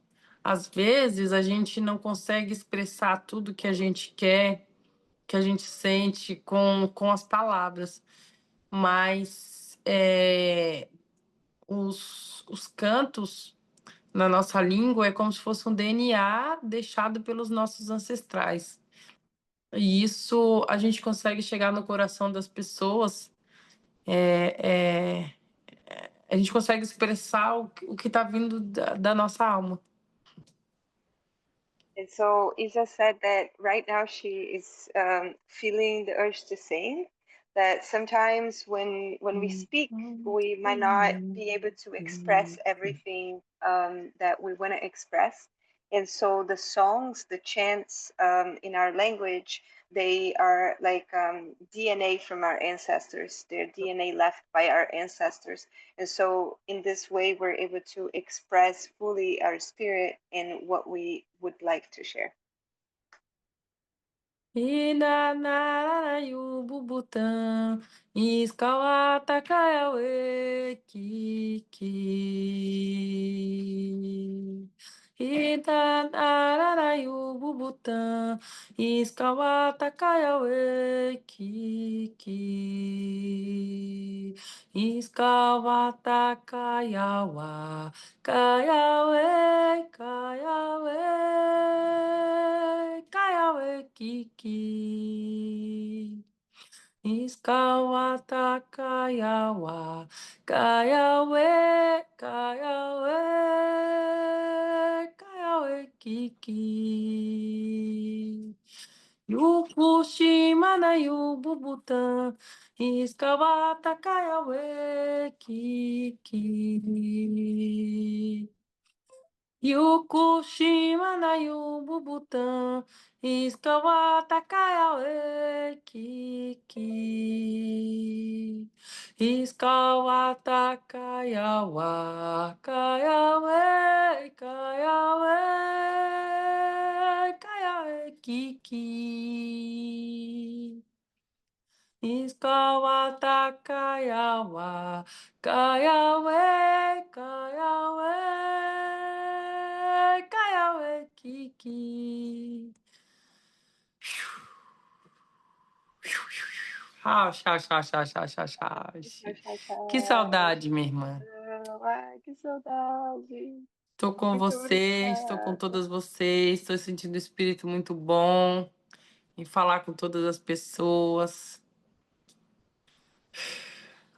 às vezes a gente não consegue expressar tudo que a gente quer, que a gente sente com as palavras, mas os cantos na nossa língua é como se fosse um DNA deixado pelos nossos ancestrais. E isso a gente consegue chegar no coração das pessoas, a gente consegue expressar o que está vindo da nossa alma. And so Isa said that right now she is feeling the urge to sing, that sometimes when we speak, we might not be able to express everything that we want to express. And so the songs, the chants in our language, they are like DNA from our ancestors. They're DNA left by our ancestors. And so in this way, we're able to express fully our spirit and what we would like to share. Ina narara yububutã, iskawata kayawe kiki. Ina narara yububutã, iskawata kayawe kiki. Iskawata kayawa, kayawe, kayawe, kayawe kiki. Iskawata kayawa, kayawe, kayawe, kayawe kiki. Yukushima na yububutã, iskawata kayawe kiki. Yukushima na yububutã, iskawata kayawe kiki. Iskawata kayawa, kayawe, kayawe, kayawe kiki. Iskawata kayawa, kayawe, kayawe, kayawe kiki. Tchau, tchau, Que tchau. saudade, minha irmã. Ai, que saudade. Estou com Muito vocês, estou com obrigada. todas vocês, estou sentindo um espírito muito bom em falar com todas as pessoas.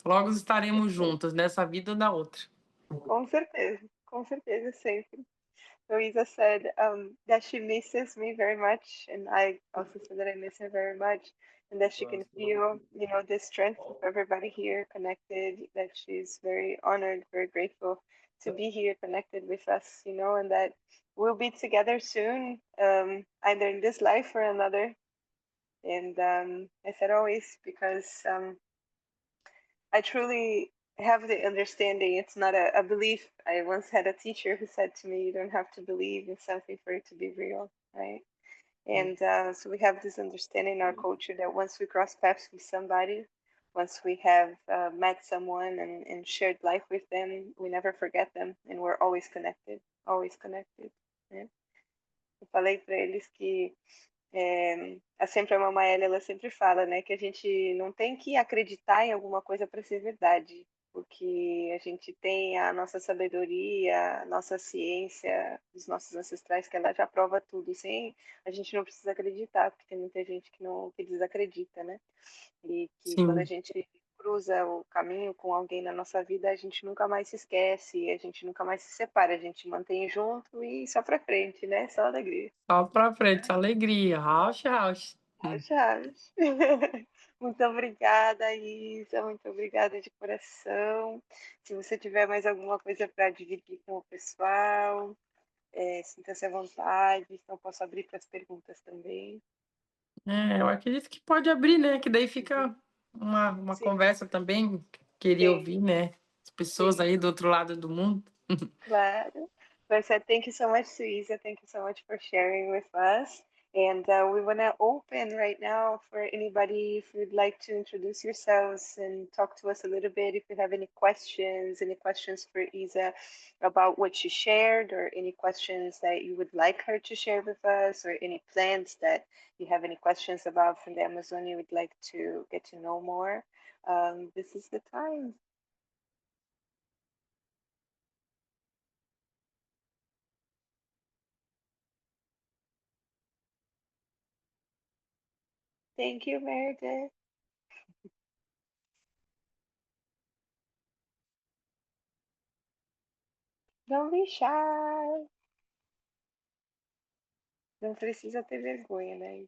Logo estaremos juntas, nessa vida ou na outra. Com certeza, sempre. Louisa said that she misses me very much, and I also said that I miss her very much, and that she can feel, you know, the strength of everybody here connected. That she's very honored, very grateful to be here connected with us, you know, and that we'll be together soon, either in this life or another. And I said always because I truly have the understanding it's not a belief. I once had a teacher who said to me, you don't have to believe in something for it to be real, right? And so we have this understanding in our culture that once we cross paths with somebody, once we have met someone and shared life with them, we never forget them and we're always connected, always connected. Né? Eu falei para eles que sempre a mamãe ela sempre fala, né, que a gente não tem que acreditar em alguma coisa para ser verdade, porque a gente tem a nossa sabedoria, a nossa ciência, os nossos ancestrais que ela já prova tudo, sem a gente não precisa acreditar, porque tem muita gente que desacredita, né? E que quando a Sim, gente cruza o caminho com alguém na nossa vida, a gente nunca mais se esquece, a gente nunca mais se separa, a gente mantém junto e só para frente, né? Só alegria. só pra frente, só alegria. Rauch, rauch. Tchau, Chaves. Muito obrigada, Isa. Muito obrigada de coração. Se você tiver mais alguma coisa para dividir com o pessoal, sinta-se à vontade. Então, posso abrir para as perguntas também. Eu acredito que pode abrir, né? Que daí fica uma Sim, conversa também. Queria sim, ouvir, né? As pessoas sim. aí do outro lado do mundo. Claro. But thank you so much, Suiza. Thank you so much for sharing with us. And we want to open right now for anybody if you'd like to introduce yourselves and talk to us a little bit. If you have any questions for Isa about what she shared, or any questions that you would like her to share with us, or any plans that you have any questions about from the Amazon you would like to get to know more, this is the time. Thank you, Meredith. Don't be shy. Não precisa ter vergonha, né?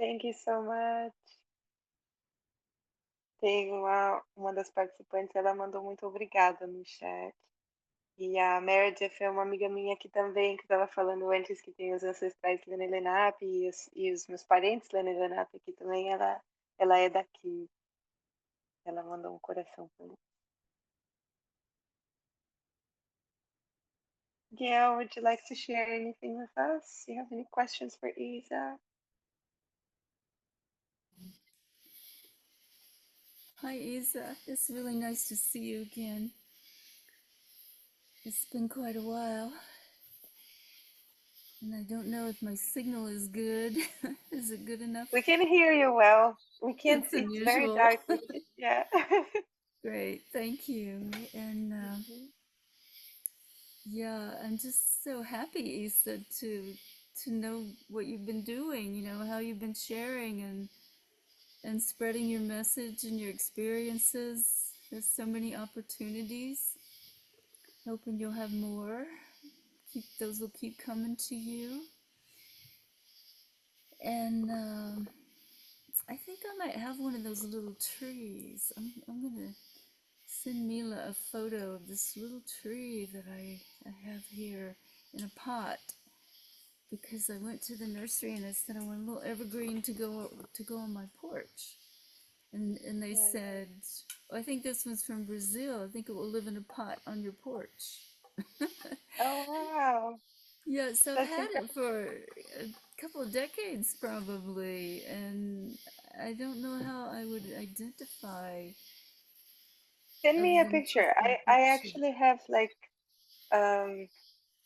Thank you so much. Tem uma das participantes, ela mandou muito obrigada no chat. E a Meredith é uma amiga minha aqui também, que estava falando antes que tem os ancestrais Lene Lenap e os meus parentes Lene Lenap aqui também. Ela é daqui. Ela mandou um coração pra mim. Gail, would you like to share anything with us? Do you have any questions for Isa? Hi, Isa. It's really nice to see you again. It's been quite a while. And I don't know if my signal is good. Is it good enough? We can hear you well. We can't. It's It's very unusual. dark. Yeah. Great, thank you. And yeah, I'm just so happy, Isa, to know what you've been doing. You know how you've been sharing and spreading your message and your experiences. There's so many opportunities. Hoping you'll have more. Those will keep coming to you. And I think I might have one of those little trees. I'm gonna send Mila a photo of this little tree that I have here in a pot because I went to the nursery and I said I want a little evergreen to go on my porch. And they Right. said, I think this one's from Brazil. I think it will live in a pot on your porch. Oh wow. Yeah, so I've That's had incredible. it for a couple of decades probably, and I don't know how I would identify Send other me a than picture. just my I picture. actually have like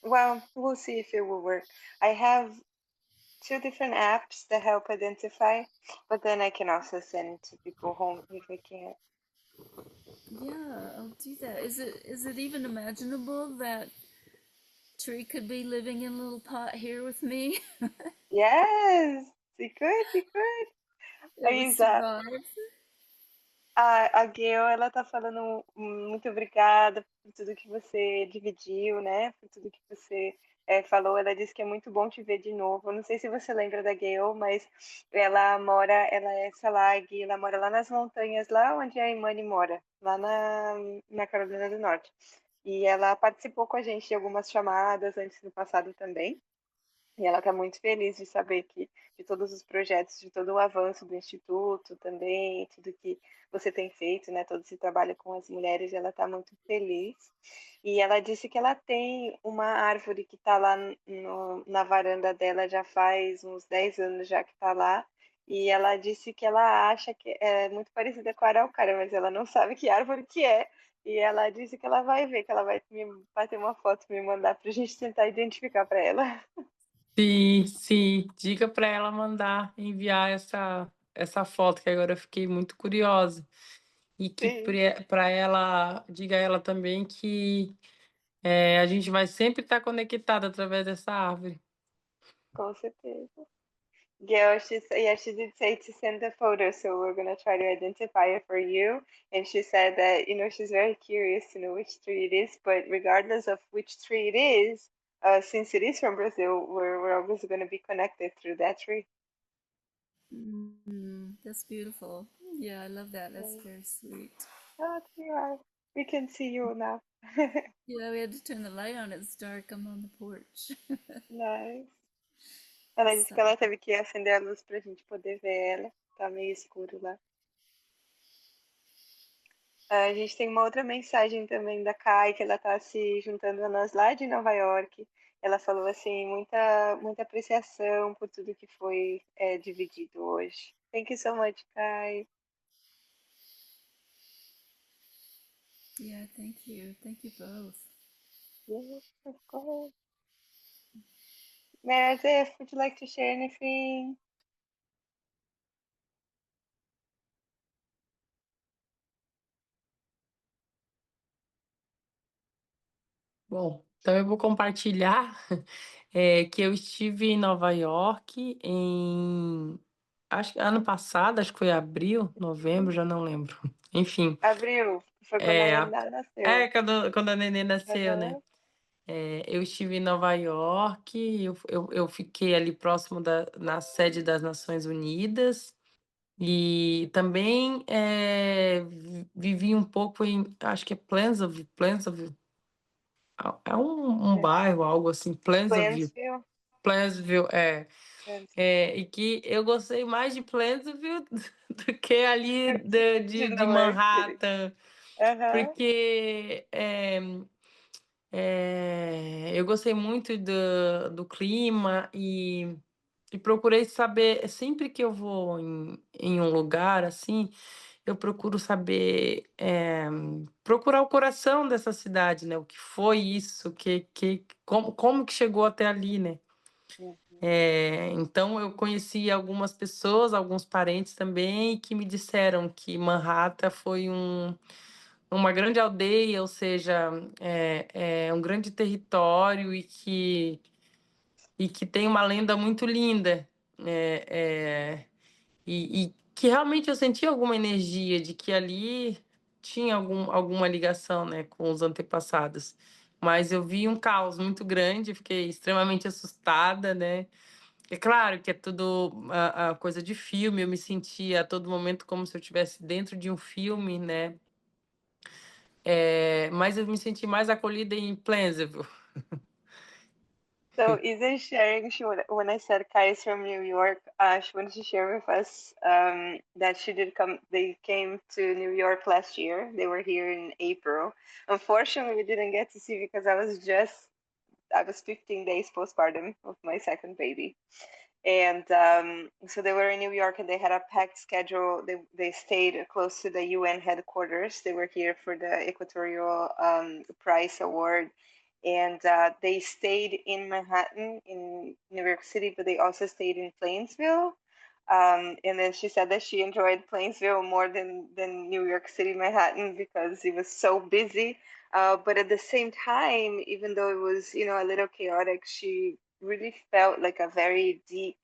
well, we'll see if it will work. I have two different apps that help identify, but then I can also send to people home if I can't. Yeah, I'll do that. Is it even imaginable that tree could be living in a little pot here with me? Yes, you could, you could. It would Isa, survive. a Gail, ela tá falando muito obrigada por tudo que você dividiu, né? Por tudo que você falou. Ela disse que é muito bom te ver de novo. Eu não sei se você lembra da Gail, mas ela é Salag, ela mora lá nas montanhas, lá onde a Imani mora, lá na Carolina do Norte. E ela participou com a gente de algumas chamadas antes no passado também. E ela está muito feliz de saber que de todos os projetos, de todo o avanço do Instituto também, tudo que você tem feito, né, todo esse trabalho com as mulheres, ela está muito feliz. E ela disse que ela tem uma árvore que está lá na varanda dela já faz uns 10 anos já que está lá. E ela disse que ela acha que é muito parecida com a araucária, mas ela não sabe que árvore que é. E ela disse que ela vai ver, que ela vai me bater uma foto e me mandar para a gente tentar identificar para ela. Sim, sim. Diga para ela mandar enviar essa foto, que agora eu fiquei muito curiosa. E que Sim, para ela, diga a ela também que a gente vai sempre estar conectado através dessa árvore. com certeza. Gail, yeah, she did say to send the photo, so we're gonna try to identify it for you. And she said that, she's very curious to know which tree it is, but regardless of which tree it is, since it is from Brazil, we're always gonna be connected through that tree. That's beautiful. Yeah, I love that. That's Right. very sweet. Oh, there you are. We can see you now. Yeah, we had to turn the light on. It's dark. I'm on the porch. Nice. Ela disse So, que ela teve que acender a luz pra gente poder ver ela. Tá meio escuro lá. A gente tem uma outra mensagem também da Kai, que ela está se juntando a nós lá de Nova York. Ela falou assim, muita apreciação por tudo que foi dividido hoje. Thank you so much, Kai. yeah, thank you. Thank you both. Yes, of course. Meredith, would you like to share anything? Bom, então eu vou compartilhar que eu estive em Nova York acho que ano passado, acho que foi abril, novembro, já não lembro. Enfim, Abril, foi quando a é, Nena nasceu. quando a neném nasceu, né? Aham. Eu estive em Nova York, eu fiquei ali próximo na sede das Nações Unidas e também vivi um pouco acho que é Plainville, é um É. bairro, algo assim, Plainville, Plainsville. Plainville, Plainsville. e que eu gostei mais de Plainville do que ali De de Nova York City. Manhattan, Aham. porque eu gostei muito do clima e procurei saber, sempre que eu vou em um lugar assim, eu procuro saber, procurar o coração dessa cidade, né? O que foi isso, como que chegou até ali, né? Uhum. Então eu conheci algumas pessoas, alguns parentes também, que me disseram que Manhattan foi uma grande aldeia, ou seja, é um grande território e que tem uma lenda muito linda. É, é, e que realmente eu senti alguma energia de que ali tinha alguma ligação, né, com os antepassados. Mas eu vi um caos muito grande, fiquei extremamente assustada, né? É claro que é tudo a coisa de filme, eu me sentia a todo momento como se eu estivesse dentro de um filme, né? Mas eu me senti mais acolhida em Plainville. So Isa is sharing, when I said Kai is from New York, she wanted to share with us that they came to New York last year. They were here in April. Unfortunately, we didn't get to see because I was 15 days postpartum of my second baby. And so they were in New York and they had a packed schedule. They stayed close to the UN headquarters. They were here for the Equatorial Prize Award. And they stayed in Manhattan in New York City, but they also stayed in Plainsville. And then she said that she enjoyed Plainsville more than New York City, Manhattan, because it was so busy. But at the same time, even though it was, a little chaotic, she really felt like a very deep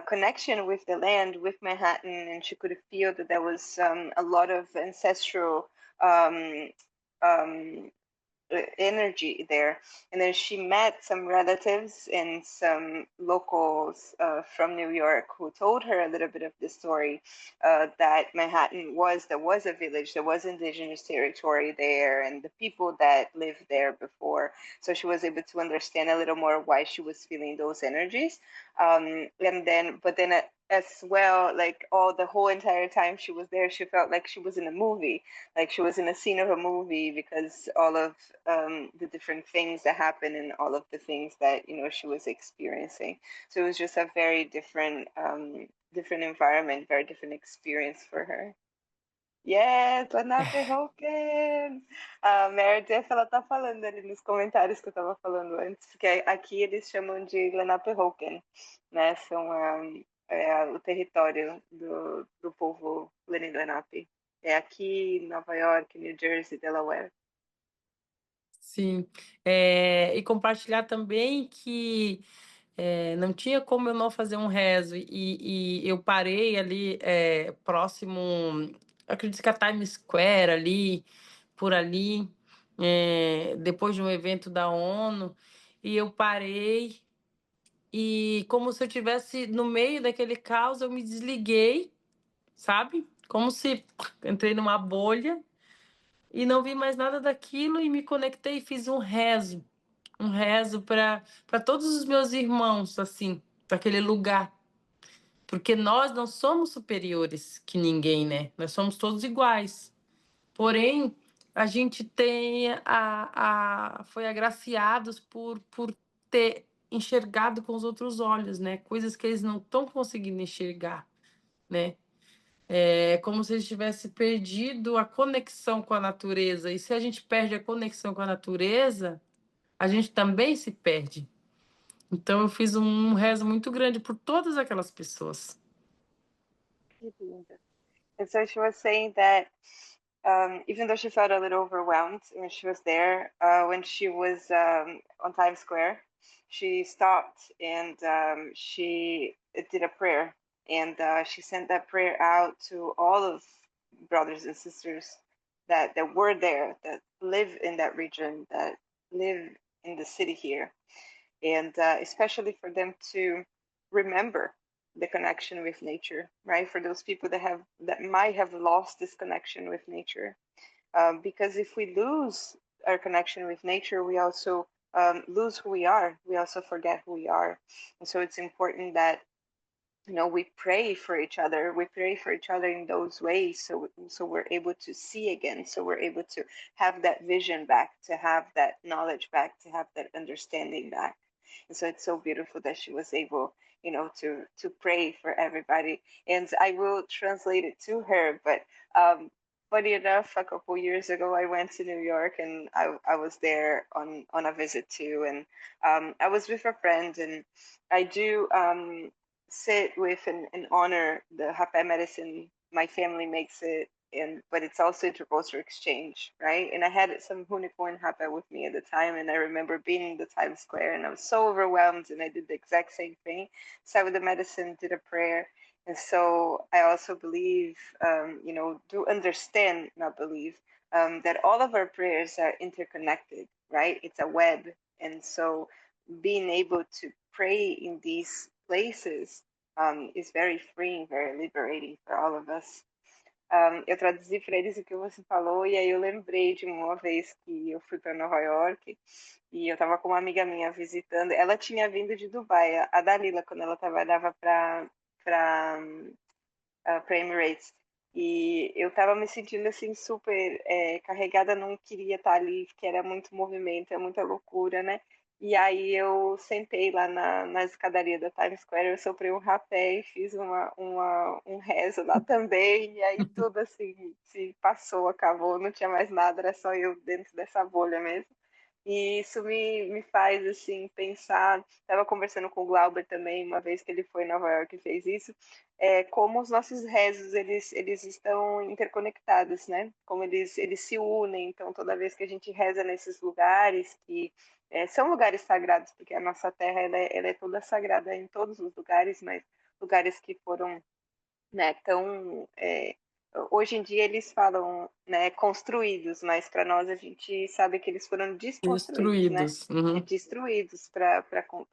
connection with the land, with Manhattan, and she could feel that there was a lot of ancestral um, um, energy there. And then she met some relatives and some locals from New York who told her a little bit of the story that there was a village, there was indigenous territory there, and the people that lived there before. So she was able to understand a little more why she was feeling those energies. But then as well, like the whole entire time she was there, she felt like she was in a movie, like she was in a scene of a movie, because all of the different things that happened and all of the things that she was experiencing. So it was just a very different environment, very different experience for her. Yes, Lenape Hoken! A Meredith, ela tá falando ali nos comentários que eu tava falando antes, porque aqui eles chamam de Lenape Hoken, né? São o território do povo Lenni Lenape. É aqui em Nova York, New Jersey, Delaware. Sim. E compartilhar também que não tinha como eu não fazer um rezo. E eu parei ali próximo, acredito que a Times Square ali, por ali, depois de um evento da ONU, e eu parei e como se eu tivesse no meio daquele caos, eu me desliguei, sabe? Como se entrei numa bolha e não vi mais nada daquilo e me conectei e fiz um rezo para todos os meus irmãos, assim, para aquele lugar. Porque nós não somos superiores que ninguém, né? Nós somos todos iguais. Porém, a gente foi agraciados por ter enxergado com os outros olhos, né? Coisas que eles não estão conseguindo enxergar, né? É como se eles tivessem perdido a conexão com a natureza. E se a gente perde a conexão com a natureza, a gente também se perde. Então eu fiz um rezo muito grande por todas aquelas pessoas. And so she was saying that even though she felt a little overwhelmed when she was there, when she was on Times Square, she stopped and she did a prayer. And she sent that prayer out to all of brothers and sisters that were there, that live in that region, that live in the city here, and especially for them to remember the connection with nature, right? For those people that might have lost this connection with nature, because if we lose our connection with nature, we also lose who we are. We also forget who we are, and so it's important that we pray for each other. We pray for each other in those ways, so we're able to see again, so we're able to have that vision back, to have that knowledge back, to have that understanding back. And so it's so beautiful that she was able, to pray for everybody. And I will translate it to her, but funny enough, a couple years ago, I went to New York, and I was there on a visit too, and I was with a friend, and I do sit with and honor the Rapé medicine. My family makes it, but it's also intercultural exchange, right? And I had some Hunico and Rapé with me at the time, and I remember being in the Times Square, and I was so overwhelmed, and I did the exact same thing. Sat with the medicine, did a prayer, and so I also believe, do understand, not believe, that all of our prayers are interconnected, right? It's a web, and so being able to pray in these places is very freeing, very liberating for all of us. Eu traduzi para eles o que você falou, e aí eu lembrei de uma vez que eu fui para Nova York e eu estava com uma amiga minha visitando. Ela tinha vindo de Dubai, a Dalila, quando ela trabalhava para Emirates. E eu estava me sentindo assim super carregada, não queria estar ali, porque era muito movimento, é muita loucura, né? E aí eu sentei lá na escadaria da Times Square, eu soprei um rapé e fiz um rezo lá também, e aí tudo assim se passou, acabou, não tinha mais nada, era só eu dentro dessa bolha mesmo. E isso me faz assim pensar. Estava conversando com o Glauber também, uma vez que ele foi em Nova York e fez isso, como os nossos rezos eles estão interconectados, né? Como eles se unem. Então, toda vez que a gente reza nesses lugares que são lugares sagrados, porque a nossa terra ela é toda sagrada em todos os lugares, mas lugares que foram, né, tão hoje em dia eles falam, né, construídos, mas para nós a gente sabe que eles foram desconstruídos, né? Destruídos. Uhum. Destruídos para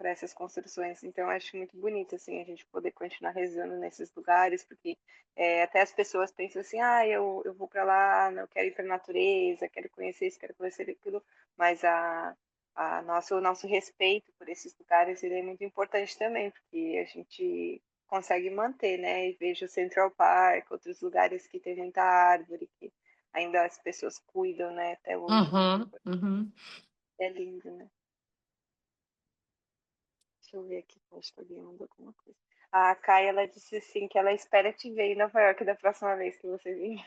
essas construções. Então eu acho muito bonito assim a gente poder continuar rezando nesses lugares, porque até as pessoas pensam assim, eu vou para lá, não quero ir para a natureza, quero conhecer isso, quero conhecer aquilo, mas o nosso respeito por esses lugares ele é muito importante também, porque a gente consegue manter, né? E vejo o Central Park, outros lugares que tem muita árvore, que ainda as pessoas cuidam, né? Até hoje. Uhum. Uhum. É lindo, né? Deixa eu ver aqui, acho que alguém mandou alguma coisa. A Kai, ela disse assim que ela espera te ver em Nova York da próxima vez que você vir.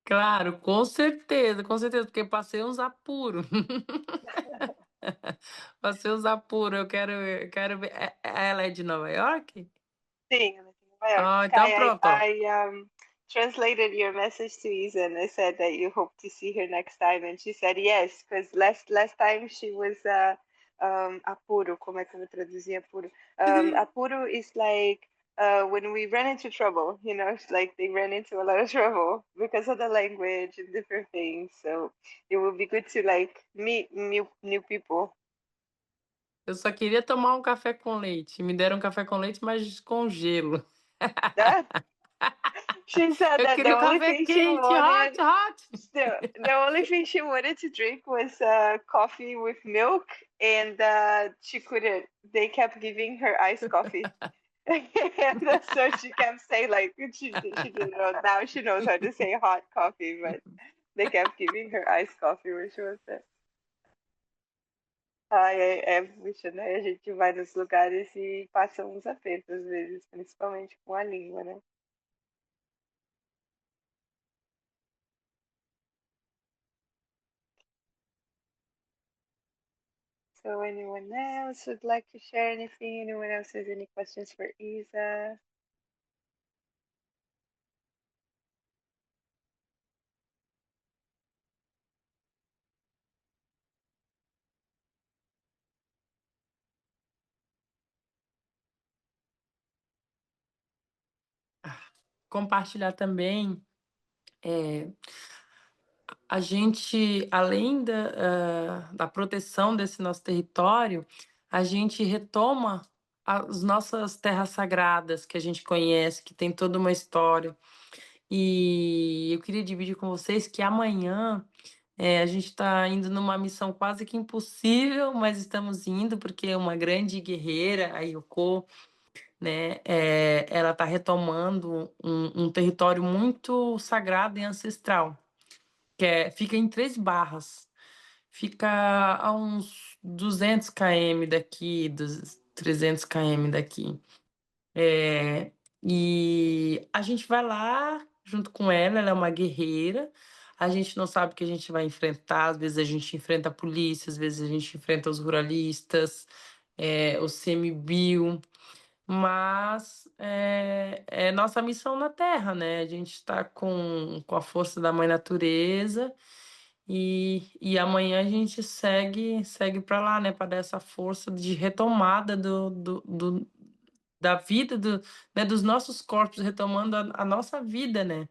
Claro, com certeza, porque passei uns apuros. Passei uns apuros, eu quero ver. Ela é de Nova York? Sim, ela é de Nova York. Ah, então Kai, pronto, ó. I translated your message to Isa, and I said that you hope to see her next time, and she said yes, because last time she was apuro. Como é que eu vou traduzir apuro? Apuro is like when we run into trouble, it's like they ran into a lot of trouble because of the language and different things. So it would be good to like meet new people. Eu só queria tomar um café com leite. Me deram um café com leite, mas com gelo. That she said Eu that the queria o only café thing she quente, wanted hot, hot. the only thing she wanted to drink was coffee with milk, and she couldn't. They kept giving her iced coffee. And so she kept saying like she didn't know. Now she knows how to say hot coffee, but they kept giving her iced coffee when she was there. Ai, puxa, né? A gente vai nos lugares e passa uns apertos às vezes, principalmente com a língua, né? So anyone else would like to share anything? Anyone else has any questions for Isa? Compartilhar também. a gente, além da proteção desse nosso território, a gente retoma as nossas terras sagradas que a gente conhece, que tem toda uma história. E eu queria dividir com vocês que amanhã a gente está indo numa missão quase que impossível, mas estamos indo porque uma grande guerreira, a Yoko, né, ela está retomando um território muito sagrado e ancestral, fica em Três Barras, fica a uns 200 km daqui, 300 km daqui. E a gente vai lá junto com ela é uma guerreira. A gente não sabe o que a gente vai enfrentar. Às vezes a gente enfrenta a polícia, às vezes a gente enfrenta os ruralistas, o CMBio, mas é nossa missão na Terra, né? A gente está com a força da Mãe Natureza e amanhã a gente segue para lá, né? Para dar essa força de retomada da vida né, dos nossos corpos, retomando a nossa vida, né?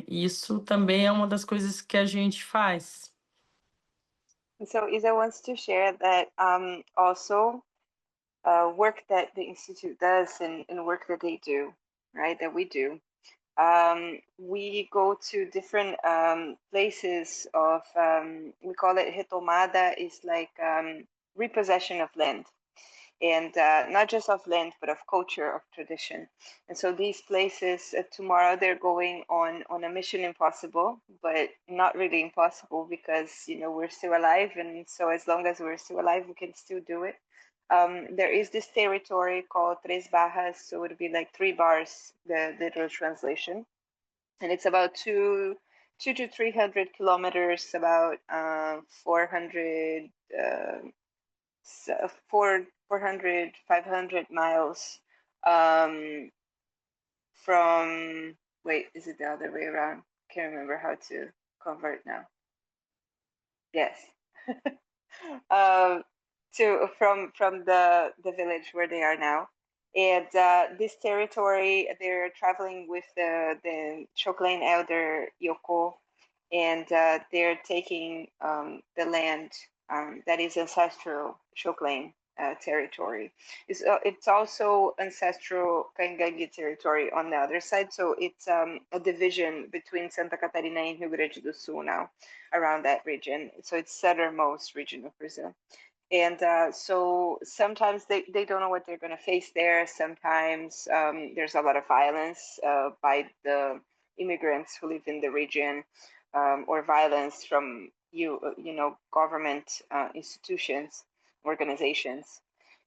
Isso também é uma das coisas que a gente faz. So Isa wants to share that also work that the Institute does and work that they do, right, that we do. We go to different places of, we call it retomada, is like repossession of land. And not just of land, but of culture, of tradition. And so these places, tomorrow they're going on a mission impossible, but not really impossible because, you know, we're still alive. And so as long as we're still alive, we can still do it. There is this territory called Tres Barras, so it would be like 3 bars, the literal translation. And it's about 2 to 300 kilometers, about 400, 500 miles from, wait, is it the other way around? Can't remember how to convert now. Yes. From the village where they are now. And this territory, they're traveling with the Choklen elder Yoko, and they're taking the land that is ancestral Choklen territory. It's also ancestral Kaingangue territory on the other side. So it's a division between Santa Catarina and Rio Grande do Sul now, around that region. So it's southernmost region of Brazil. And so sometimes they don't know what they're going to face there. Sometimes there's a lot of violence by the immigrants who live in the region, or violence from government institutions, organizations.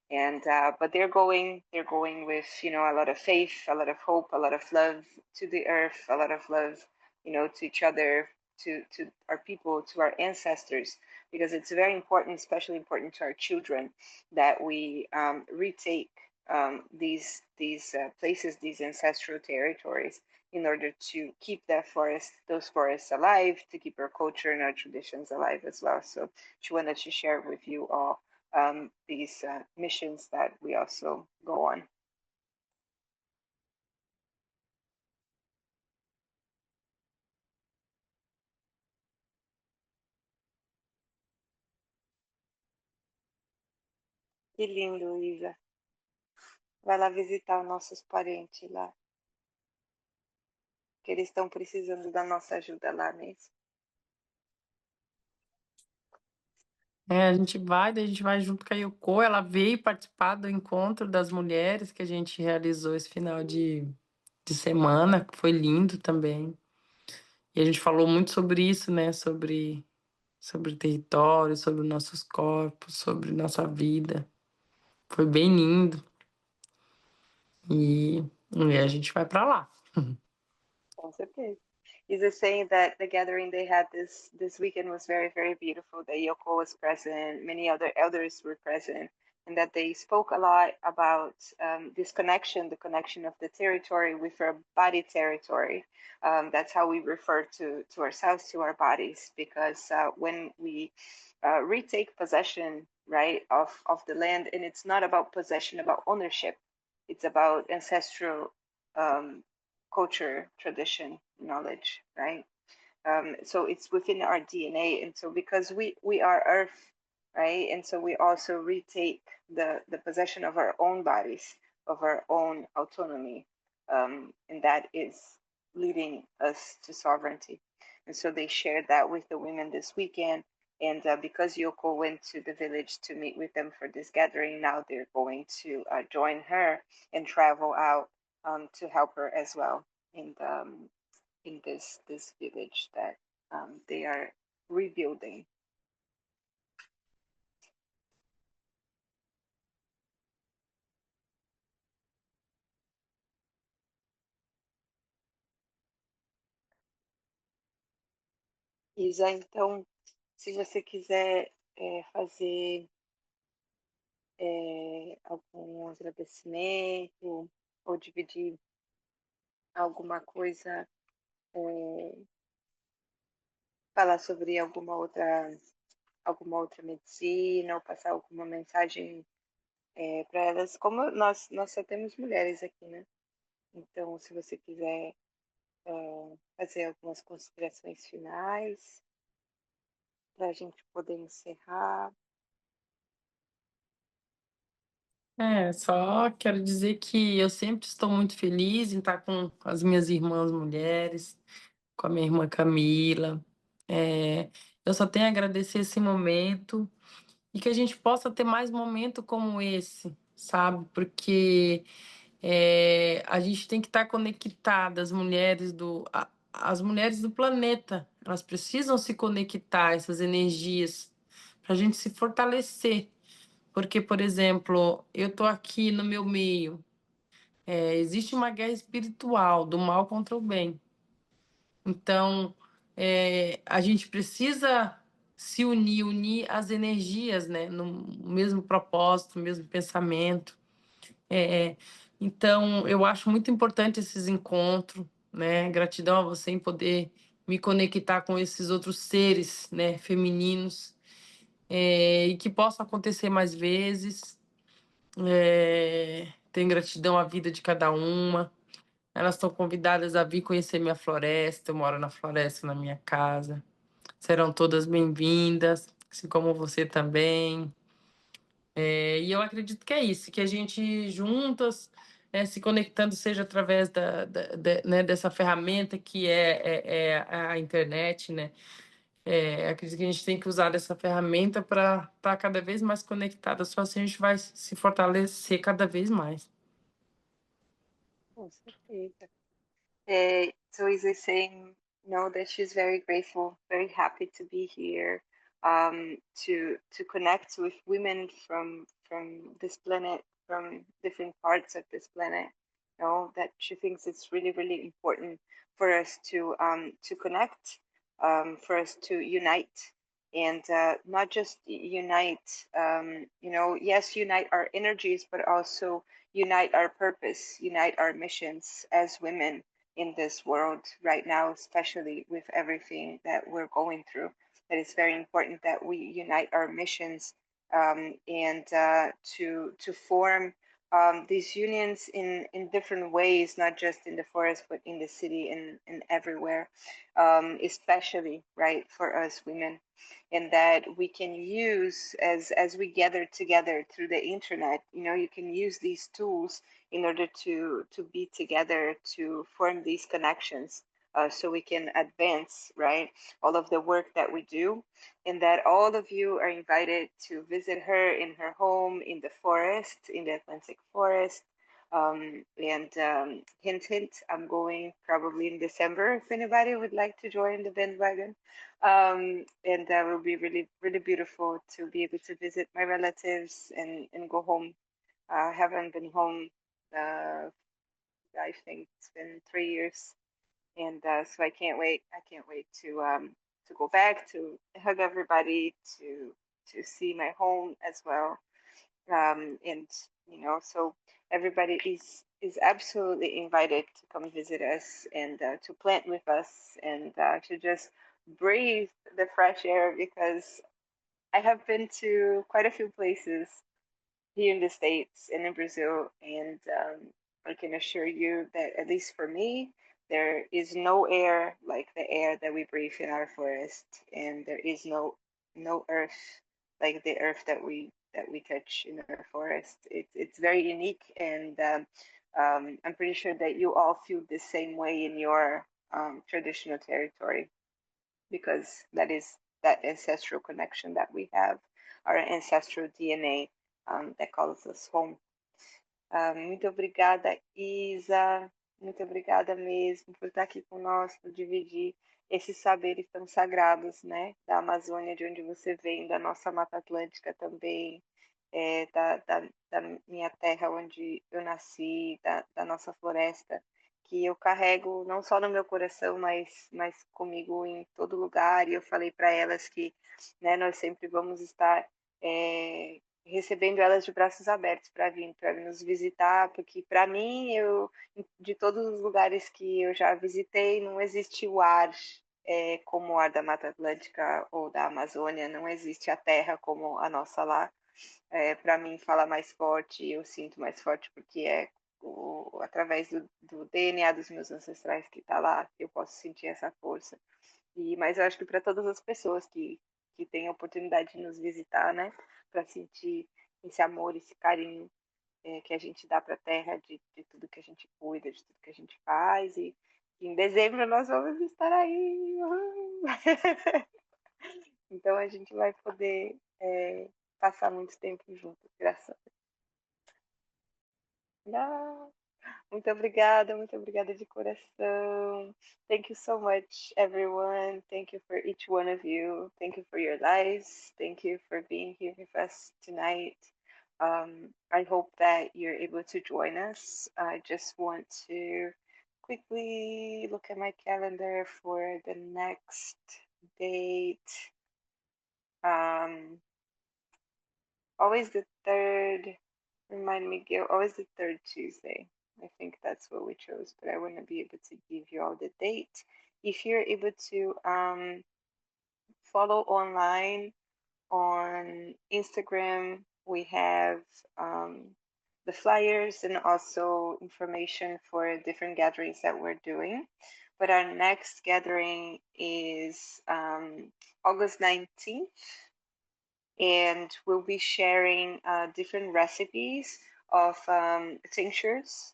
And but they're going with a lot of faith, a lot of hope, a lot of love to the earth, a lot of love to each other, to our people, to our ancestors, because it's very important, especially important to our children, that we retake these places, these ancestral territories, in order to keep those forests alive, to keep our culture and our traditions alive as well. So she wanted to share with you all these missions that we also go on. Que lindo, Isa. Vai lá visitar os nossos parentes lá, que eles estão precisando da nossa ajuda lá mesmo. A gente vai junto com a Yoko. Ela veio participar do encontro das mulheres que a gente realizou esse final de semana, que foi lindo também. E a gente falou muito sobre isso, né? Sobre território, sobre nossos corpos, sobre nossa vida. Foi bem lindo. E a gente vai para lá. Com certeza. Isa saying that the gathering they had this weekend was very, very beautiful. That Yoko was present, many other elders were present, and that they spoke a lot about this connection, the connection of the territory with our body territory. That's how we refer to ourselves, to our bodies, because when we retake possession, right, of the land, and it's not about possession, about ownership, it's about ancestral culture, tradition, knowledge, right? So it's within our DNA, and so because we are Earth, right, and so we also retake the possession of our own bodies, of our own autonomy, and that is leading us to sovereignty. And so they shared that with the women this weekend. And because Yoko went to the village to meet with them for this gathering, now they're going to join her and travel out to help her as well in this village that they are rebuilding. Isa, então, se você quiser fazer algum agradecimento ou dividir alguma coisa, falar sobre alguma outra medicina ou passar alguma mensagem para elas, como nós só temos mulheres aqui, né? Então, se você quiser fazer algumas considerações finais para a gente poder encerrar. Só quero dizer que eu sempre estou muito feliz em estar com as minhas irmãs mulheres, com a minha irmã Camila. Eu só tenho a agradecer esse momento e que a gente possa ter mais momento como esse, sabe? Porque a gente tem que estar conectada, as mulheres do planeta, elas precisam se conectar, essas energias, para a gente se fortalecer. Porque, por exemplo, eu estou aqui no meu meio, existe uma guerra espiritual do mal contra o bem. Então, a gente precisa se unir as energias, né, no mesmo propósito, no mesmo pensamento. Então, eu acho muito importante esses encontros, né? Gratidão a você em poder me conectar com esses outros seres, né, femininos, e que possa acontecer mais vezes. Tenho gratidão à vida de cada uma. Elas estão convidadas a vir conhecer minha floresta. Eu moro na floresta, na minha casa. Serão todas bem-vindas, assim como você também. E eu acredito que é isso, que a gente juntas, se conectando, seja através né, dessa ferramenta que é a internet, né? Acredito que a gente tem que usar essa ferramenta para estar cada vez mais conectada. Só assim a gente vai se fortalecer cada vez mais. Com certeza. So Isa is saying, that she's very grateful, very happy to be here, to connect with women from this planet, from different parts of this planet. That she thinks it's really, really important for us to connect, for us to unite, and not just unite. Yes, unite our energies, but also unite our purpose, unite our missions as women in this world right now, especially with everything that we're going through. That it's very important that we unite our missions, and to form these unions in different ways, not just in the forest, but in the city and everywhere, especially right for us women, and that we can use as we gather together through the internet. You can use these tools in order to be together, to form these connections, so we can advance, right, all of the work that we do. And that all of you are invited to visit her in her home in the forest, in the Atlantic forest. And hint, hint, I'm going probably in December if anybody would like to join the bandwagon. And that will be really, really beautiful to be able to visit my relatives and go home. I haven't been home, I think it's been 3 years, and so I can't wait. I can't wait to go back, to hug everybody, to see my home as well. And so everybody is absolutely invited to come visit us and to plant with us, and to just breathe the fresh air, because I have been to quite a few places here in the States and in Brazil, and I can assure you that, at least for me, there is no air like the air that we breathe in our forest, and there is no earth like the earth that we touch in our forest. It's very unique, and I'm pretty sure that you all feel the same way in your traditional territory, because that is that ancestral connection that we have, our ancestral DNA that calls us home. Muito obrigada, Isa. Muito obrigada mesmo por estar aqui conosco, por dividir esses saberes tão sagrados, né? Da Amazônia, de onde você vem, da nossa Mata Atlântica também, da minha terra onde eu nasci, da nossa floresta, que eu carrego não só no meu coração, mas comigo em todo lugar. E eu falei para elas que, né, nós sempre vamos estar recebendo elas de braços abertos para vir nos visitar, porque para mim, de todos os lugares que eu já visitei, não existe o ar como o ar da Mata Atlântica ou da Amazônia, não existe a terra como a nossa lá. Para mim, fala mais forte, eu sinto mais forte, porque através do DNA dos meus ancestrais que está lá, eu posso sentir essa força. Mas eu acho que para todas as pessoas que têm a oportunidade de nos visitar, né, para sentir esse amor, esse carinho que a gente dá para a terra, de tudo que a gente cuida, de tudo que a gente faz. E em dezembro nós vamos estar aí. Então a gente vai poder passar muito tempo juntos, graças a Deus. Muito obrigada de coração. Thank you so much, everyone. Thank you for each one of you. Thank you for your lives. Thank you for being here with us tonight. I hope that you're able to join us. I just want to quickly look at my calendar for the next date. Always the third. Remind me, Gil. Always the third Tuesday. I think that's what we chose, but I wouldn't be able to give you all the date. If you're able to follow online on Instagram, we have the flyers and also information for different gatherings that we're doing. But our next gathering is August 19th, and we'll be sharing different recipes of tinctures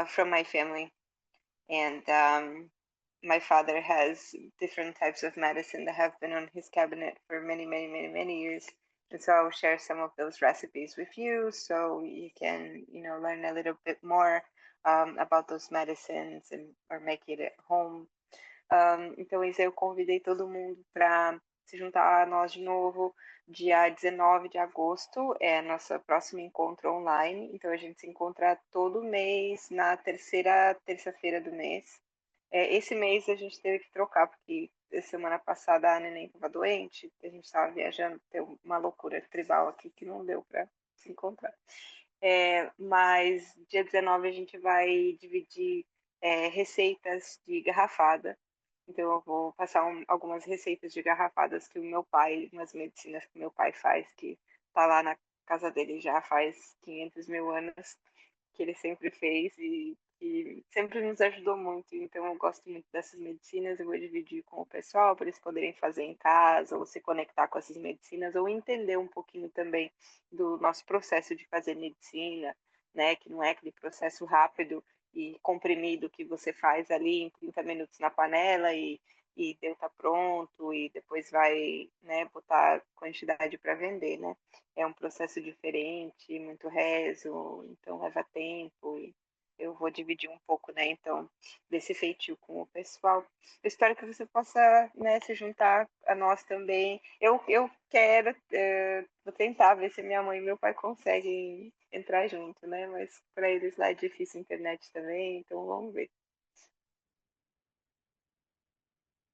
from my family. And my father has different types of medicine that have been on his cabinet for many years. And so I'll share some of those recipes with you, so you can, learn a little bit more about those medicines or make it at home. Então, isso eu convidei todo mundo para se juntar a nós de novo. Dia 19 de agosto é nosso próximo encontro online. Então, a gente se encontra todo mês, na terceira terça-feira do mês. Esse mês a gente teve que trocar, porque semana passada a neném estava doente, a gente estava viajando, teve uma loucura tribal aqui que não deu para se encontrar. Mas dia 19 a gente vai dividir receitas de garrafada. Então eu vou passar algumas receitas de garrafadas que o meu pai, umas medicinas que o meu pai faz, que tá lá na casa dele já faz 500 mil anos, que ele sempre fez e sempre nos ajudou muito. Então eu gosto muito dessas medicinas, eu vou dividir com o pessoal para eles poderem fazer em casa, ou se conectar com essas medicinas, ou entender um pouquinho também do nosso processo de fazer medicina, né? Que não é aquele processo rápido e comprimido que você faz ali em 30 minutos na panela e deu tá pronto e depois vai, né, botar quantidade para vender, né? É um processo diferente, muito rezo, então leva tempo e eu vou dividir um pouco, né, então, desse feitio com o pessoal. Eu espero que você possa, né, se juntar a nós também. Eu quero, vou tentar ver se minha mãe e meu pai conseguem entrar junto, né, mas para eles lá é difícil a internet também, então vamos ver.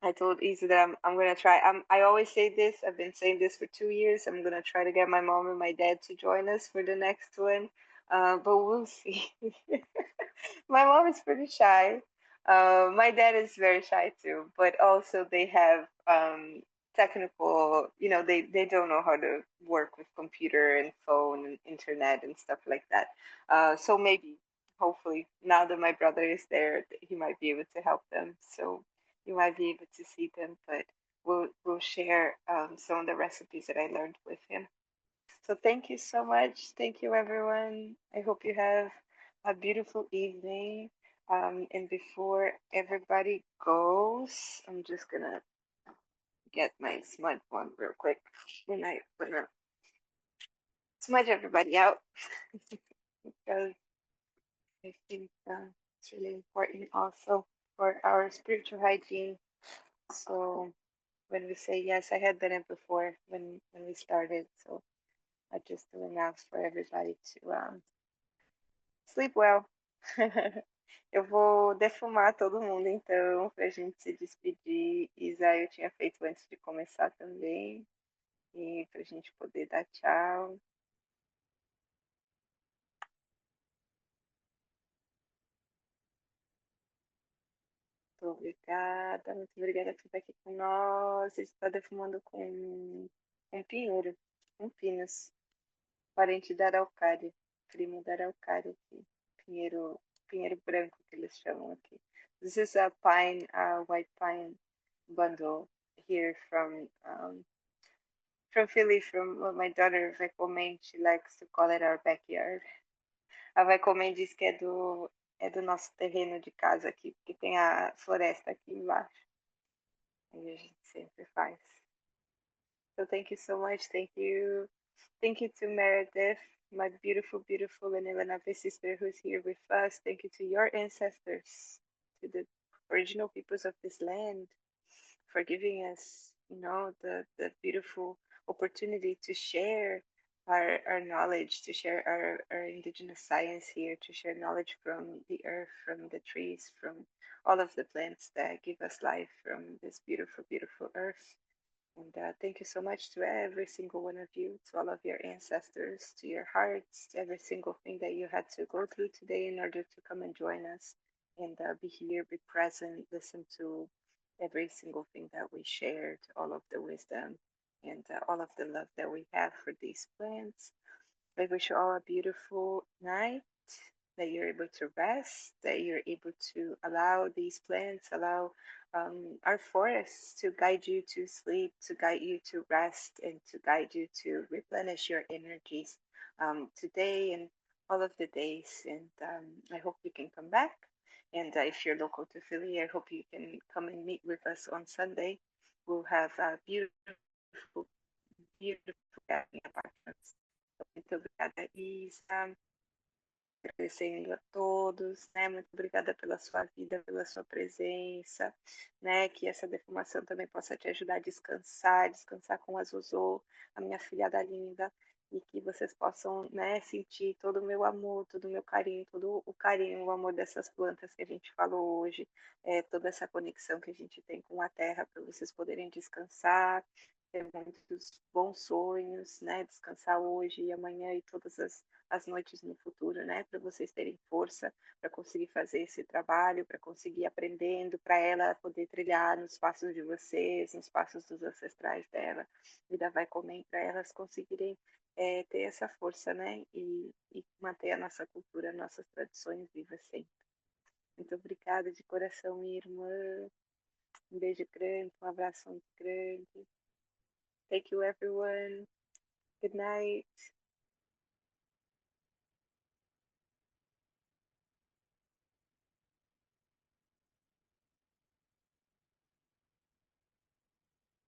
I told Isa that I'm going to try. I always say this. I've been saying this for 2 years. I'm going to try to get my mom and my dad to join us for the next one. But we'll see. My mom is pretty shy. My dad is very shy too. But also they have technical, they don't know how to work with computer and phone and internet and stuff like that. So maybe hopefully, now that my brother is there, he might be able to help them. So you might be able to see them, but we'll share some of the recipes that I learned with him. So thank you so much. Thank you, everyone. I hope you have a beautiful evening. And before everybody goes, I'm just gonna get my smudge one real quick when I smudge everybody out because I think it's really important also for our spiritual hygiene. So when we say yes, I had done it before when we started. So I just do announce for everybody to sleep well. Eu vou defumar todo mundo então, pra gente se despedir. Isa, eu tinha feito antes de começar também. E pra gente poder dar tchau. Muito obrigada por estar aqui com nós. A gente está defumando com pinheiro, com pinos, parente da araucária, primo da araucária aqui, pinheiro branco que eles chamam aqui. This is a pine, a white pine bundle here from Philly, from what my daughter Vai Comer, she likes to call it our backyard. A Vai Comer diz que é do nosso terreno de casa aqui, porque tem a floresta aqui embaixo. E a gente sempre faz. So thank you so much. Thank you. Thank you to Meredith, my beautiful, beautiful Lenape sister who's here with us. Thank you to your ancestors, to the original peoples of this land for giving us, the beautiful opportunity to share our knowledge, to share our indigenous science here, to share knowledge from the earth, from the trees, from all of the plants that give us life from this beautiful, beautiful earth. And thank you so much to every single one of you, to all of your ancestors, to your hearts, to every single thing that you had to go through today in order to come and join us and be here, be present, listen to every single thing that we shared, all of the wisdom and all of the love that we have for these plants. I wish you all a beautiful night, that you're able to rest, that you're able to allow these plants, allow our forests to guide you to sleep, to guide you to rest, and to guide you to replenish your energies today and all of the days. And I hope you can come back. And if you're local to Philly, I hope you can come and meet with us on Sunday. We'll have beautiful, beautiful gathering apartments. Muito obrigada, Isa. Agradecendo a todos, né? Muito obrigada pela sua vida, pela sua presença, né? Que essa defumação também possa te ajudar a descansar, descansar com a Zozô, a minha filhada linda, e que vocês possam, né, sentir todo o meu amor, todo o meu carinho, todo o carinho, o amor dessas plantas que a gente falou hoje, toda essa conexão que a gente tem com a terra, para vocês poderem descansar, ter muitos bons sonhos, né? Descansar hoje e amanhã e todas as noites no futuro, né? Para vocês terem força para conseguir fazer esse trabalho, para conseguir aprendendo, para ela poder trilhar nos passos de vocês, nos passos dos ancestrais dela, e da Vai Comer, para elas conseguirem ter essa força, né? E manter a nossa cultura, nossas tradições vivas sempre. Muito obrigada de coração, minha irmã. Um beijo grande, um abraço muito grande. Thank you, everyone. Good night.